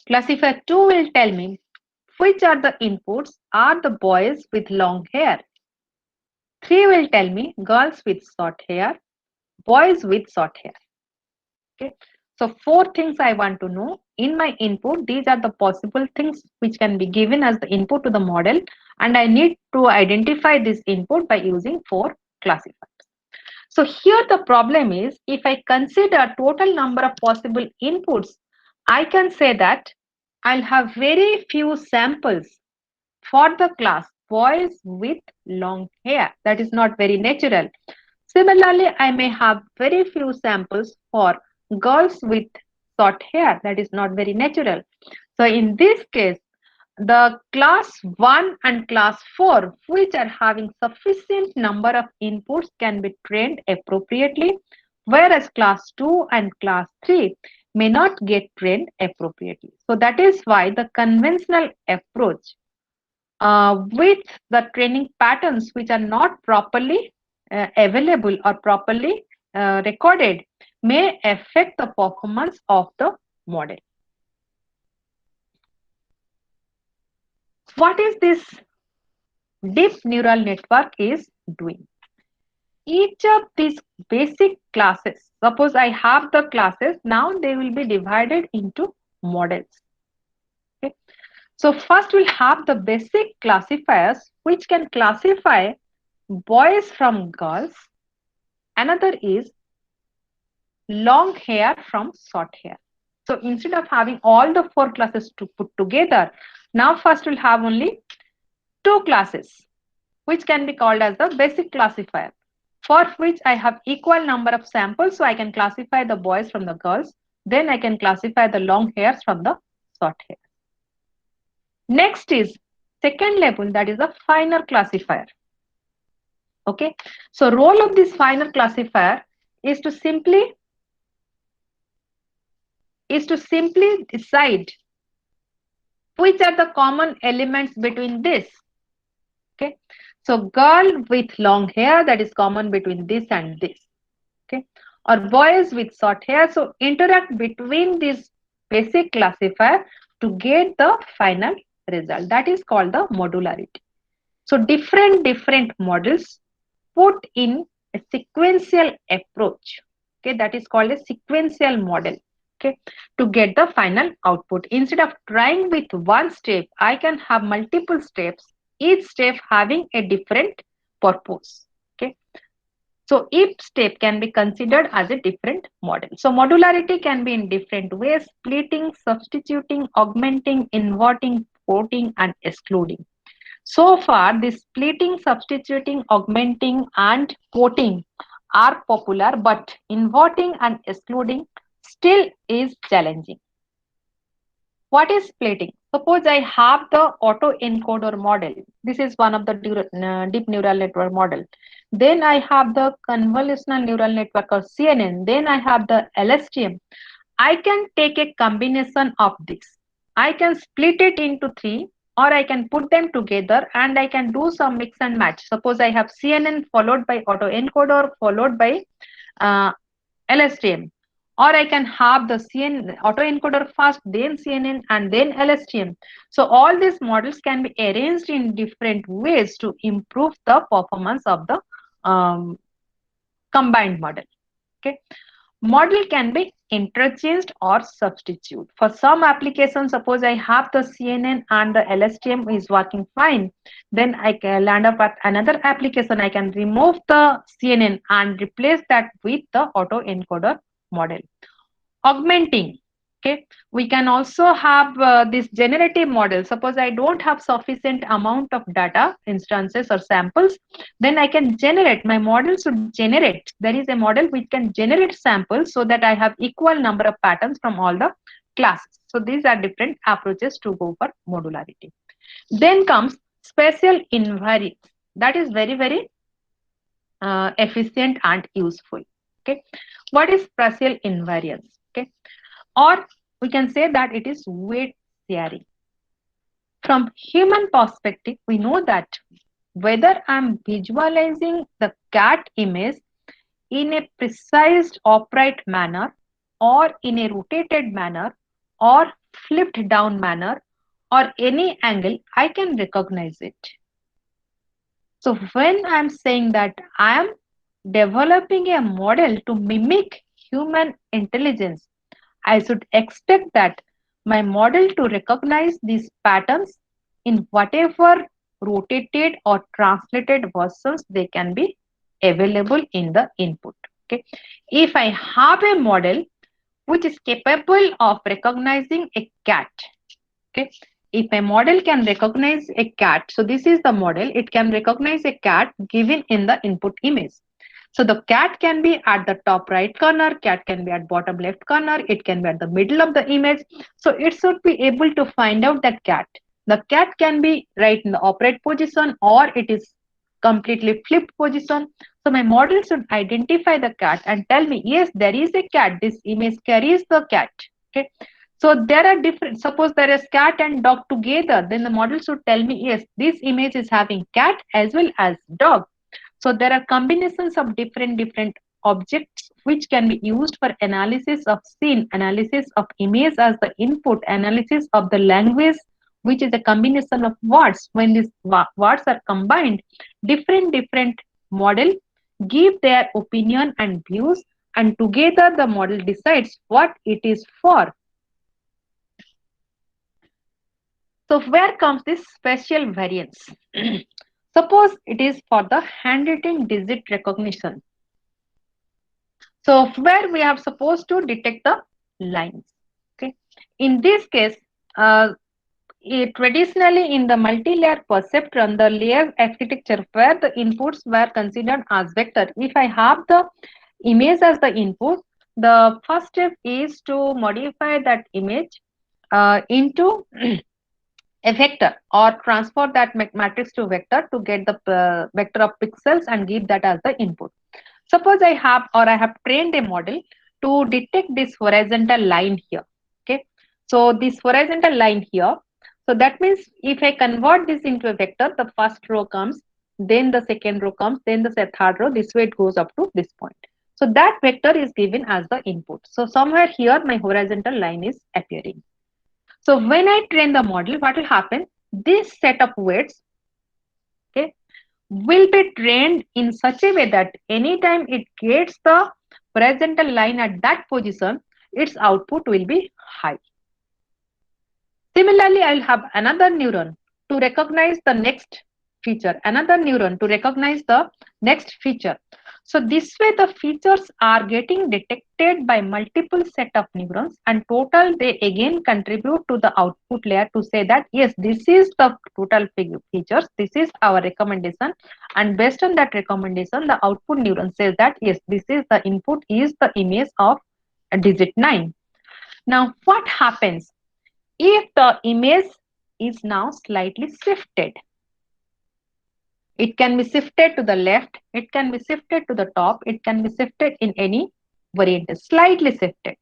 Classifier 2 will tell me which are the inputs are the boys with long hair. 3 will tell me girls with short hair, boys with short hair. Okay. So 4 things I want to know in my input. These are the possible things which can be given as the input to the model, and I need to identify this input by using 4 classifiers. So here the problem is, if I consider total number of possible inputs, I can say that I'll have very few samples for the class boys with long hair. That is not very natural. Similarly, I may have very few samples for girls with short hair. That is not very natural. So in this case, the class 1 and class 4, which are having sufficient number of inputs, can be trained appropriately, whereas class 2 and class 3 may not get trained appropriately. So that is why the conventional approach with the training patterns which are not properly available or properly recorded may affect the performance of the model. What is this deep neural network is doing? Each of these basic classes, suppose I have the classes, now they will be divided into models. Okay. So first we'll have the basic classifiers which can classify boys from girls. Another is long hair from short hair. So instead of having all the 4 classes to put together, Now first we'll have only two classes which can be called as the basic classifier, for which I have equal number of samples, so I can classify the boys from the girls. Then I can classify the long hairs from the short hair. Next is second level, that is the finer classifier. Okay, so role of this finer classifier is to simply decide which are the common elements between this. Okay, so girl with long hair, that is common between this and this. Okay, or boys with short hair, so interact between this basic classifier to get the final result. That is called the modularity. So different models put in a sequential approach. Okay, that is called a sequential model. Okay, to get the final output. Instead of trying with one step, I can have multiple steps, each step having a different purpose. Okay, so each step can be considered as a different model. So modularity can be in different ways: splitting, substituting, augmenting, inverting, porting, and excluding. So far, this splitting, substituting, augmenting, and porting are popular, but inverting and excluding still is challenging. What is splitting? Suppose I have the autoencoder model. This is one of the deep neural network model. Then I have the convolutional neural network or CNN. Then I have the LSTM. I can take a combination of this. I can split it into three, or I can put them together and I can do some mix and match. Suppose I have CNN followed by autoencoder followed by uh, LSTM, or I can have the CNN autoencoder first, then CNN, and then LSTM. So all these models can be arranged in different ways to improve the performance of the combined model. Okay, model can be interchanged or substitute. For some applications, suppose I have the CNN and the LSTM is working fine, then I can land up at another application. I can remove the CNN and replace that with the autoencoder model. Augmenting. Okay, we can also have this generative model. Suppose I don't have sufficient amount of data instances or samples, then I can generate, my model should generate, there is a model which can generate samples so that I have equal number of patterns from all the classes. So these are different approaches to go for modularity. Then comes spatial invariance. That is very efficient and useful. Okay, what is spatial invariance? Okay, or we can say that it is weight sharing. From human perspective, we know that whether I'm visualizing the cat image in a precise upright manner, or in a rotated manner, or flipped down manner, or any angle, I can recognize it. So when I'm saying that I am developing a model to mimic human intelligence, I should expect that my model to recognize these patterns in whatever rotated or translated versions they can be available in the input. Okay, if I have a model which is capable of recognizing a cat, okay, if a model can recognize a cat, so this is the model, it can recognize a cat given in the input image. So the cat can be at the top right corner, cat can be at bottom left corner, it can be at the middle of the image. So it should be able to find out that cat. The cat can be right in the upright position, or it is completely flipped position. So my model should identify the cat and tell me, yes, there is a cat. This image carries the cat. Okay. So there are different, suppose there is cat and dog together, then the model should tell me, yes, this image is having cat as well as dog. So there are combinations of different objects which can be used for analysis of scene, analysis of image as the input, analysis of the language, which is a combination of words. When these words are combined, different model give their opinion and views, and together the model decides what it is for. So where comes this spatial variance? Suppose it is for the handwritten digit recognition. So where we are supposed to detect the lines. Okay. In this case, traditionally in the multi-layer perceptron, the layer architecture where the inputs were considered as vector. If I have the image as the input, the first step is to modify that image into a vector or transfer that matrix to vector to get the vector of pixels and give that as the input. Suppose I have trained a model to detect this horizontal line here. Okay. So this horizontal line here. So that means if I convert this into a vector, the first row comes, then the second row comes, then the third row. This way it goes up to this point. So that vector is given as the input. So somewhere here my horizontal line is appearing. So when I train the model, what will happen? This set of weights, okay, will be trained in such a way that anytime it gets the horizontal line at that position, its output will be high. Similarly, I'll have another neuron to recognize the next feature, another neuron to recognize the next feature. So this way the features are getting detected by multiple set of neurons, and total they again contribute to the output layer to say that yes, this is the total features, this is our recommendation, and based on that recommendation the output neuron says that yes, this is the input is the image of a digit 9. Now what happens if the image is now slightly shifted? It can be shifted to the left, it can be shifted to the top, it can be shifted in any variant, slightly shifted.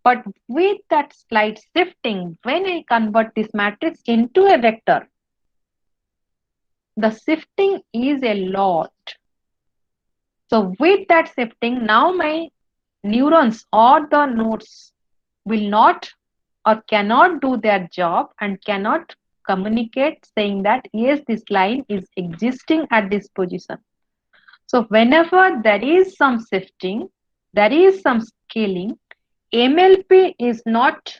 But with that slight shifting, when I convert this matrix into a vector, the shifting is a lot. So with that shifting, now my neurons or the nodes will not or cannot do their job and cannot communicate saying that yes, this line is existing at this position. So whenever there is some shifting, there is some scaling, MLP is not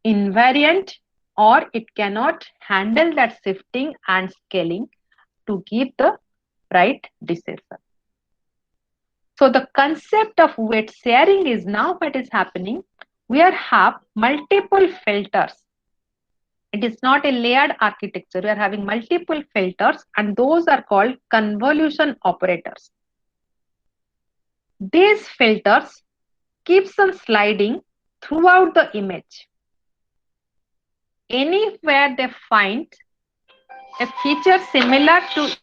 invariant or it cannot handle that shifting and scaling to give the right decision. So the concept of weight sharing is now what is happening. We have multiple filters. It is not a layered architecture. We are having multiple filters and those are called convolution operators. These filters keeps on sliding throughout the image. Anywhere they find a feature similar to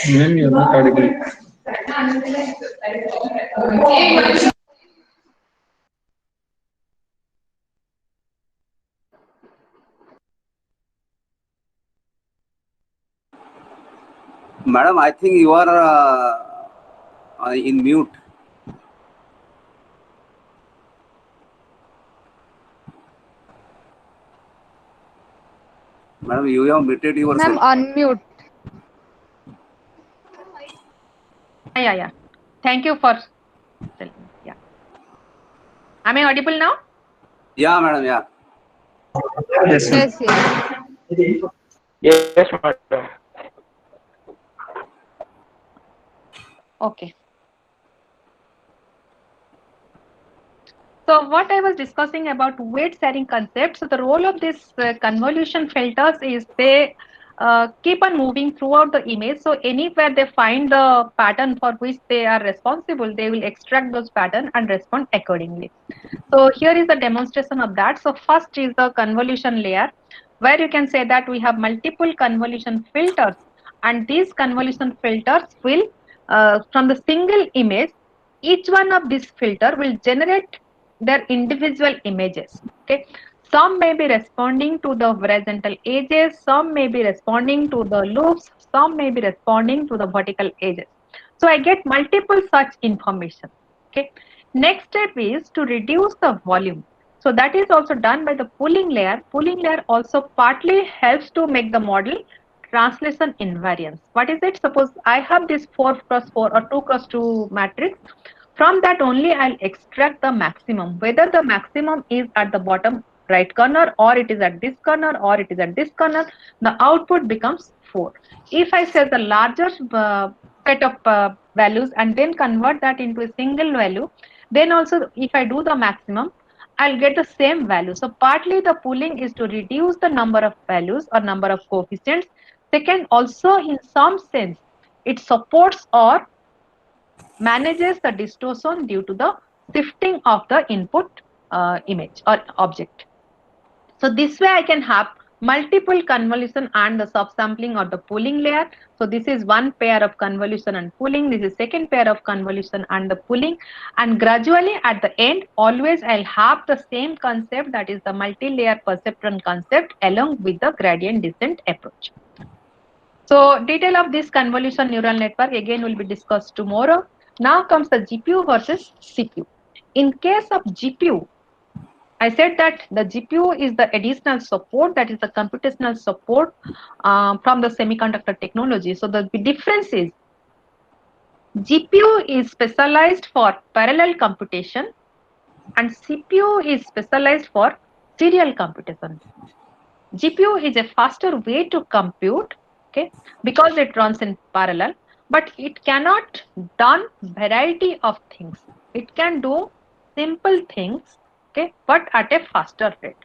Ma'am, you're not audible. Madam, I think you are in mute. Madam, you have muted yourself. Unmute. Yeah. Thank you for telling me. Yeah. Am I audible now? Yeah, madam, yeah. Yes, ma'am. Yes. Yes, madam. Okay. So what I was discussing about weight sharing concept. So the role of this convolution filters is they keep on moving throughout the image. So anywhere they find the pattern for which they are responsible, they will extract those pattern and respond accordingly. So here is the demonstration of that. So first is the convolution layer, where you can say that we have multiple convolution filters, and these convolution filters will from the single image, each one of these filter will generate their individual images. Okay, some may be responding to the horizontal edges, some may be responding to the loops, some may be responding to the vertical edges. So I get multiple such information. Okay, next step is to reduce the volume. So that is also done by the pooling layer. Pooling layer also partly helps to make the model translation invariance. What is it? Suppose I have this 4 cross 4 or 2 cross 2 matrix. From that only I'll extract the maximum, whether the maximum is at the bottom right corner, or it is at this corner, or it is at this corner, the output becomes 4. If I say the larger set of values and then convert that into a single value, then also if I do the maximum, I'll get the same value. So partly the pooling is to reduce the number of values or number of coefficients. Second, also in some sense, it supports or manages the distortion due to the shifting of the input image or object. So this way I can have multiple convolution and the subsampling or the pooling layer. So this is one pair of convolution and pooling. This is second pair of convolution and the pooling. And gradually at the end, always I'll have the same concept, that is the multi-layer perceptron concept along with the gradient descent approach. So detail of this convolution neural network again will be discussed tomorrow. Now comes the GPU versus CPU. In case of GPU, I said that the GPU is the additional support, that is the computational support from the semiconductor technology. So the difference is GPU is specialized for parallel computation and CPU is specialized for serial computation. GPU is a faster way to compute, okay, because it runs in parallel, but it cannot done variety of things. It can do simple things, okay, but at a faster rate.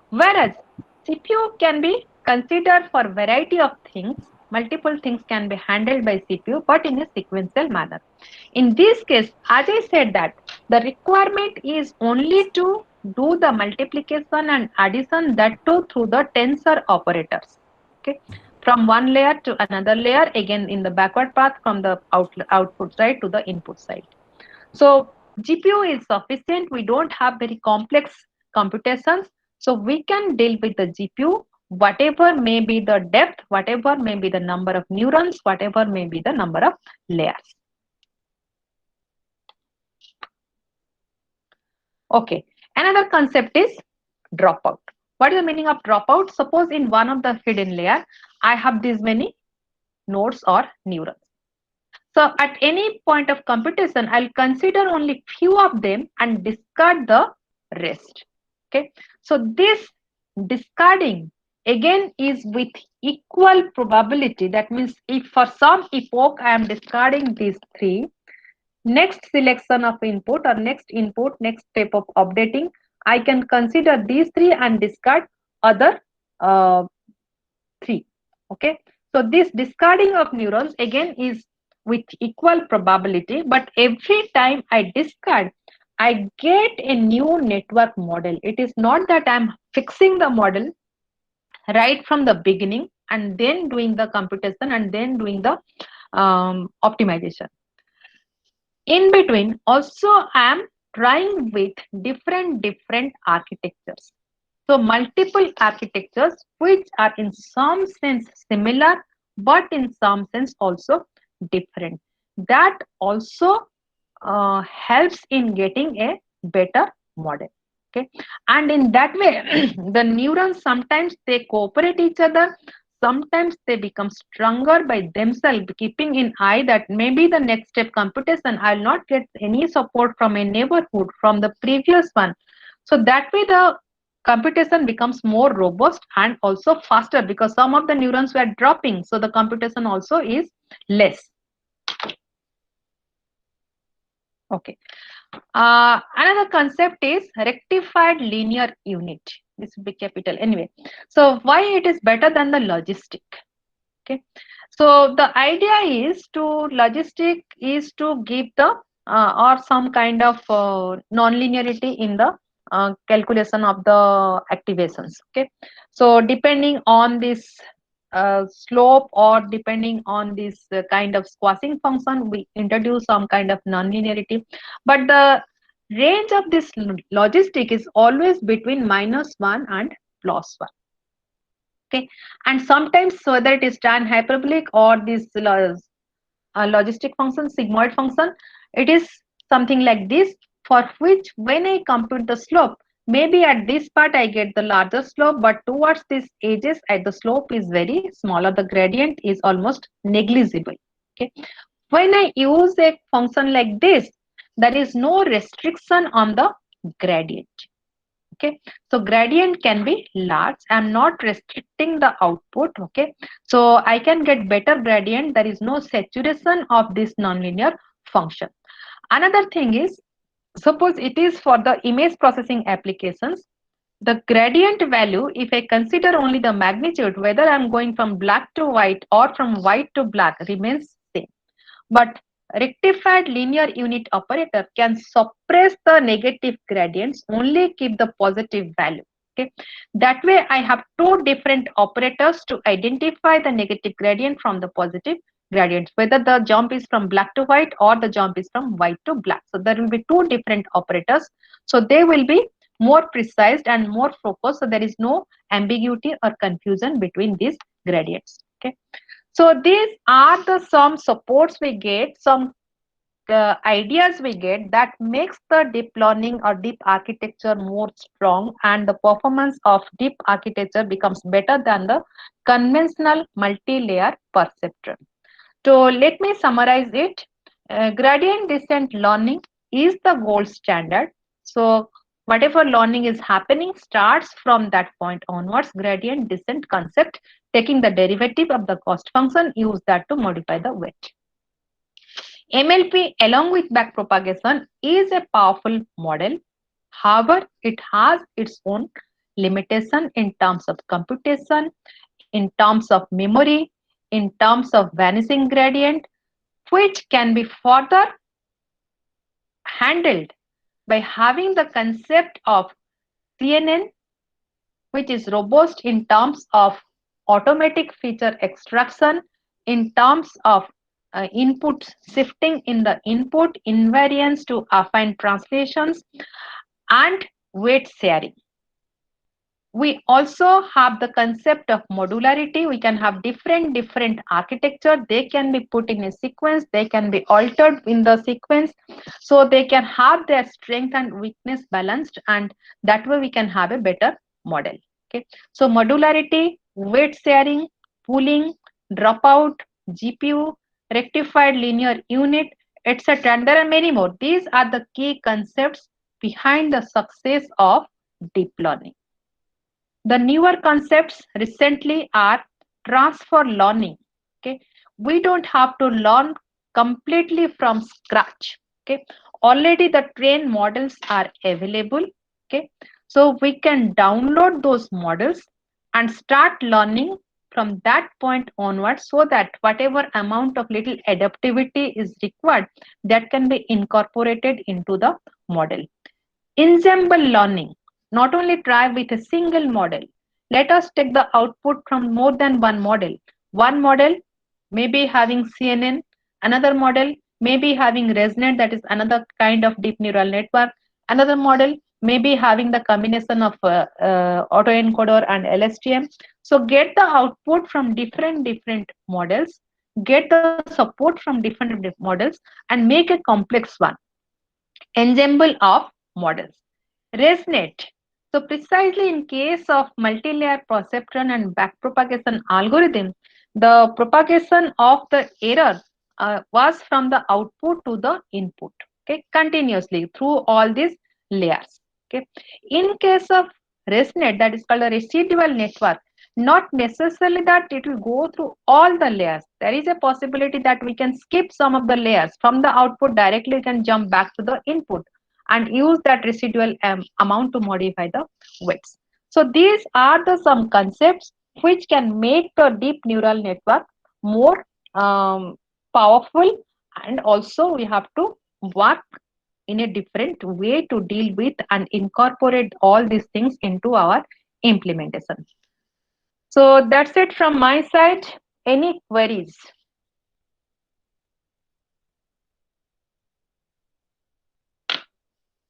Whereas CPU can be considered for variety of things, multiple things can be handled by CPU, but in a sequential manner. In this case, as I said that the requirement is only to do the multiplication and addition, that too through the tensor operators. Okay, from one layer to another layer, again in the backward path from the output side to the input side. So GPU is sufficient. We don't have very complex computations. So we can deal with the GPU, whatever may be the depth, whatever may be the number of neurons, whatever may be the number of layers. Okay, another concept is dropout. What is the meaning of dropout? Suppose in one of the hidden layer, I have these many nodes or neurons. So at any point of computation, I'll consider only few of them and discard the rest. Okay, so this discarding again is with equal probability. That means if for some epoch I am discarding these three, next selection of input or next input, next step of updating, I can consider these three and discard other three. Okay, so this discarding of neurons again is with equal probability, but every time I discard, I get a new network model. It is not that I'm fixing the model right from the beginning and then doing the computation and then doing the optimization. In between, also I am trying with different architectures. So multiple architectures which are in some sense similar, but in some sense also different. That also helps in getting a better model. Okay, and in that way, the neurons sometimes they cooperate each other. Sometimes they become stronger by themselves, keeping in eye that maybe the next step computation I'll not get any support from a neighborhood from the previous one. So that way the computation becomes more robust and also faster because some of the neurons were dropping. So the computation also is less. Okay. Another concept is rectified linear unit. This will be capital anyway. So why it is better than the logistic? Okay. So the idea is to logistic is to give the or some kind of non-linearity in the calculation of the activations. Okay. So depending on this slope or depending on this kind of squashing function, we introduce some kind of non-linearity. But the range of this logistic is always between -1 and +1. Okay, and sometimes whether it is tan hyperbolic or this logistic function, sigmoid function, it is something like this, for which when I compute the slope, maybe at this part I get the larger slope, but towards these edges at the slope is very smaller, the gradient is almost negligible. Okay, when I use a function like this, there is no restriction on the gradient. Okay, so gradient can be large. I'm not restricting the output. Okay, so I can get better gradient. There is no saturation of this nonlinear function. Another thing is, suppose it is for the image processing applications, the gradient value, if I consider only the magnitude, whether I'm going from black to white or from white to black, remains same. But rectified linear unit operator can suppress the negative gradients, only keep the positive value. Okay, that way I have two different operators to identify the negative gradient from the positive gradient, whether the jump is from black to white or the jump is from white to black. So there will be two different operators, so they will be more precise and more focused, so there is no ambiguity or confusion between these gradients. Okay, so these are the some supports we get, some ideas we get that makes the deep learning or deep architecture more strong, and the performance of deep architecture becomes better than the conventional multi-layer perceptron. So let me summarize it. Gradient descent learning is the gold standard. So whatever learning is happening starts from that point onwards. Gradient descent concept, taking the derivative of the cost function, use that to modify the weight. MLP along with backpropagation is a powerful model. However, it has its own limitation in terms of computation, in terms of memory, in terms of vanishing gradient, which can be further handled by having the concept of CNN, which is robust in terms of automatic feature extraction, in terms of input shifting in the input, invariance to affine translations, and weight sharing. We also have the concept of modularity. We can have different architecture. They can be put in a sequence. They can be altered in the sequence. So they can have their strength and weakness balanced, and that way we can have a better model. Okay. So modularity, weight sharing, pooling, dropout, GPU, rectified linear unit, etc. And there are many more. These are the key concepts behind the success of deep learning. The newer concepts recently are transfer learning. Okay, we don't have to learn completely from scratch. Okay, already the trained models are available. Okay, so we can download those models and start learning from that point onwards, so that whatever amount of little adaptivity is required, that can be incorporated into the model. Ensemble learning, not only try with a single model. Let us take the output from more than one model. One model may be having CNN, another model may be having ResNet, that is another kind of deep neural network, another model may be having the combination of autoencoder and LSTM. So get the output from different models, get the support from different models, and make a complex one. Ensemble of models. ResNet. So precisely in case of multi-layer perceptron and backpropagation algorithm, the propagation of the error was from the output to the input, okay, continuously through all these layers. Okay. In case of ResNet, that is called a residual network, not necessarily that it will go through all the layers. There is a possibility that we can skip some of the layers. From the output directly we can jump back to the input and use that residual amount to modify the weights. So these are the some concepts which can make the deep neural network more powerful, and also we have to work in a different way to deal with and incorporate all these things into our implementation. So that's it from my side. Any queries?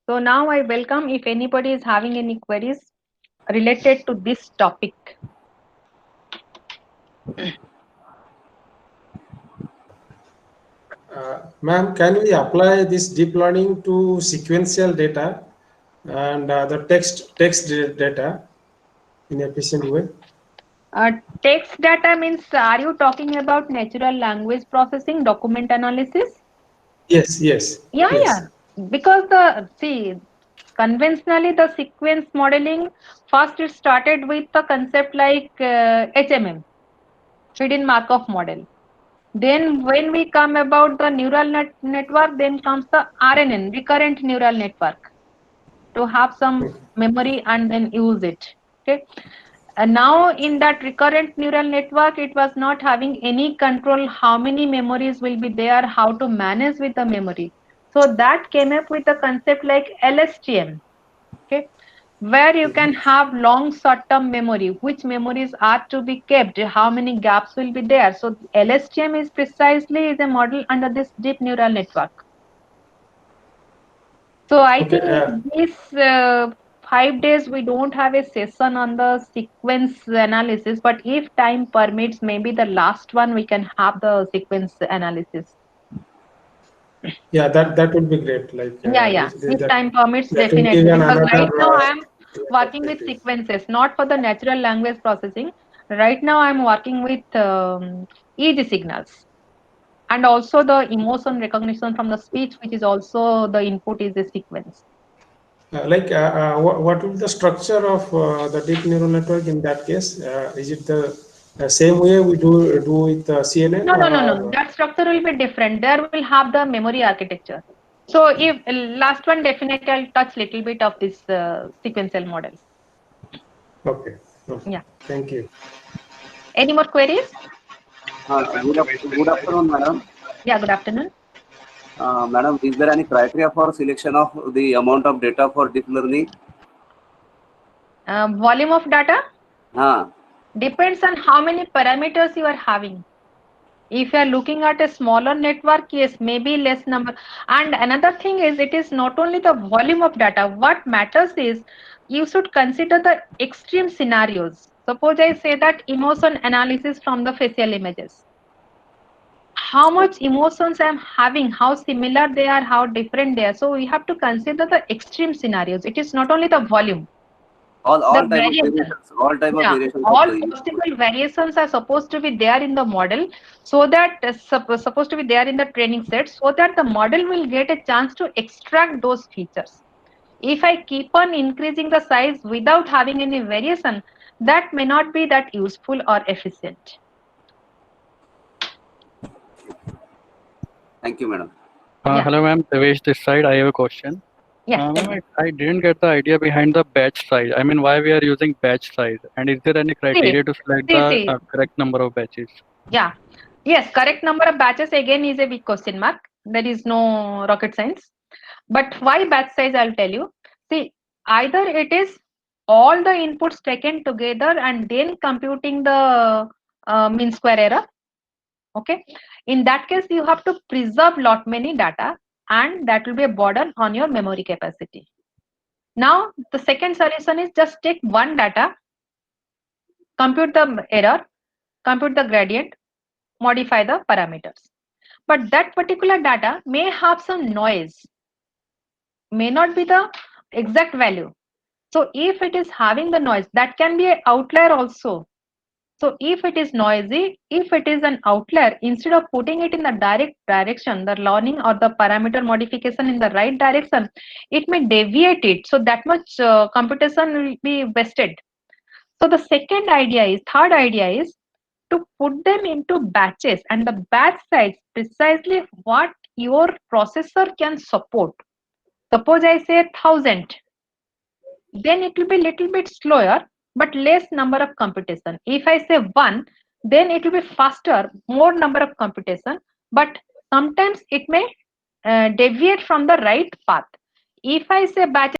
So now I welcome if anybody is having any queries related to this topic. Ma'am, can we apply this deep learning to sequential data and the text data in efficient way? Text data means, are you talking about natural language processing, document analysis? Yes. Yeah. Because conventionally the sequence modeling, first it started with the concept like HMM, hidden Markov model. Then when we come about the neural network, then comes the RNN, recurrent neural network, to have some memory and then use it. Okay. And now in that recurrent neural network, it was not having any control how many memories will be there, how to manage with the memory. So that came up with a concept like LSTM, okay, where you can have long short-term memory, which memories are to be kept, how many gaps will be there. So LSTM is precisely is a model under this deep neural network. So I think this 5 days we don't have a session on the sequence analysis, but if time permits, maybe the last one we can have the sequence analysis. Yeah, that would be great. Like If time permits, that will definitely. give Because right now I am another working with sequences, not for the natural language processing. Right now I'm working with EEG signals, and also the emotion recognition from the speech, which is also the input is a sequence. What will be the structure of the deep neural network in that case? Is it the same way we do with CNN? No. That structure will be different. There will have the memory architecture. So if last one, definitely I'll touch little bit of this sequential model. Okay. Yeah. Thank you. Any more queries? Good afternoon, madam. Yeah, good afternoon. Madam, is there any criteria for selection of the amount of data for deep learning? Volume of data? Depends on how many parameters you are having. If you are looking at a smaller network, yes, maybe less number. And another thing is, it is not only the volume of data. What matters is you should consider the extreme scenarios. Suppose I say that emotion analysis from the facial images. How much emotions I'm having, how similar they are, how different they are. So we have to consider the extreme scenarios. It is not only the volume. All The type of variations, all type of variations. All possible variations are supposed to be there in the model, so that supposed to be there in the training set, so that the model will get a chance to extract those features. If I keep on increasing the size without having any variation, that may not be that useful or efficient. Thank you, madam. Hello, ma'am. Devesh this side. I have a question. Yes. Ma'am, I didn't get the idea behind the batch size. I mean, why we are using batch size, and is there any criteria to select the see. correct number of batches? Yeah. Yes, correct number of batches again is a big question mark. There is no rocket science. But why batch size, I'll tell you. See, either it is all the inputs taken together and then computing the mean square error. Okay. In that case, you have to preserve lot many data, and that will be a burden on your memory capacity. Now, the second solution is just take one data, compute the error, compute the gradient, modify the parameters. But that particular data may have some noise, may not be the exact value. So if it is having the noise, that can be an outlier also. So if it is noisy, if it is an outlier, instead of putting it in the direct direction, the learning or the parameter modification in the right direction, it may deviate it. So that much computation will be wasted. So the third idea is to put them into batches, and the batch size precisely what your processor can support. Suppose I say 1000, then it will be little bit slower but less number of computation. If I say 1, then it will be faster, more number of computation, but sometimes it may deviate from the right path. If I say batch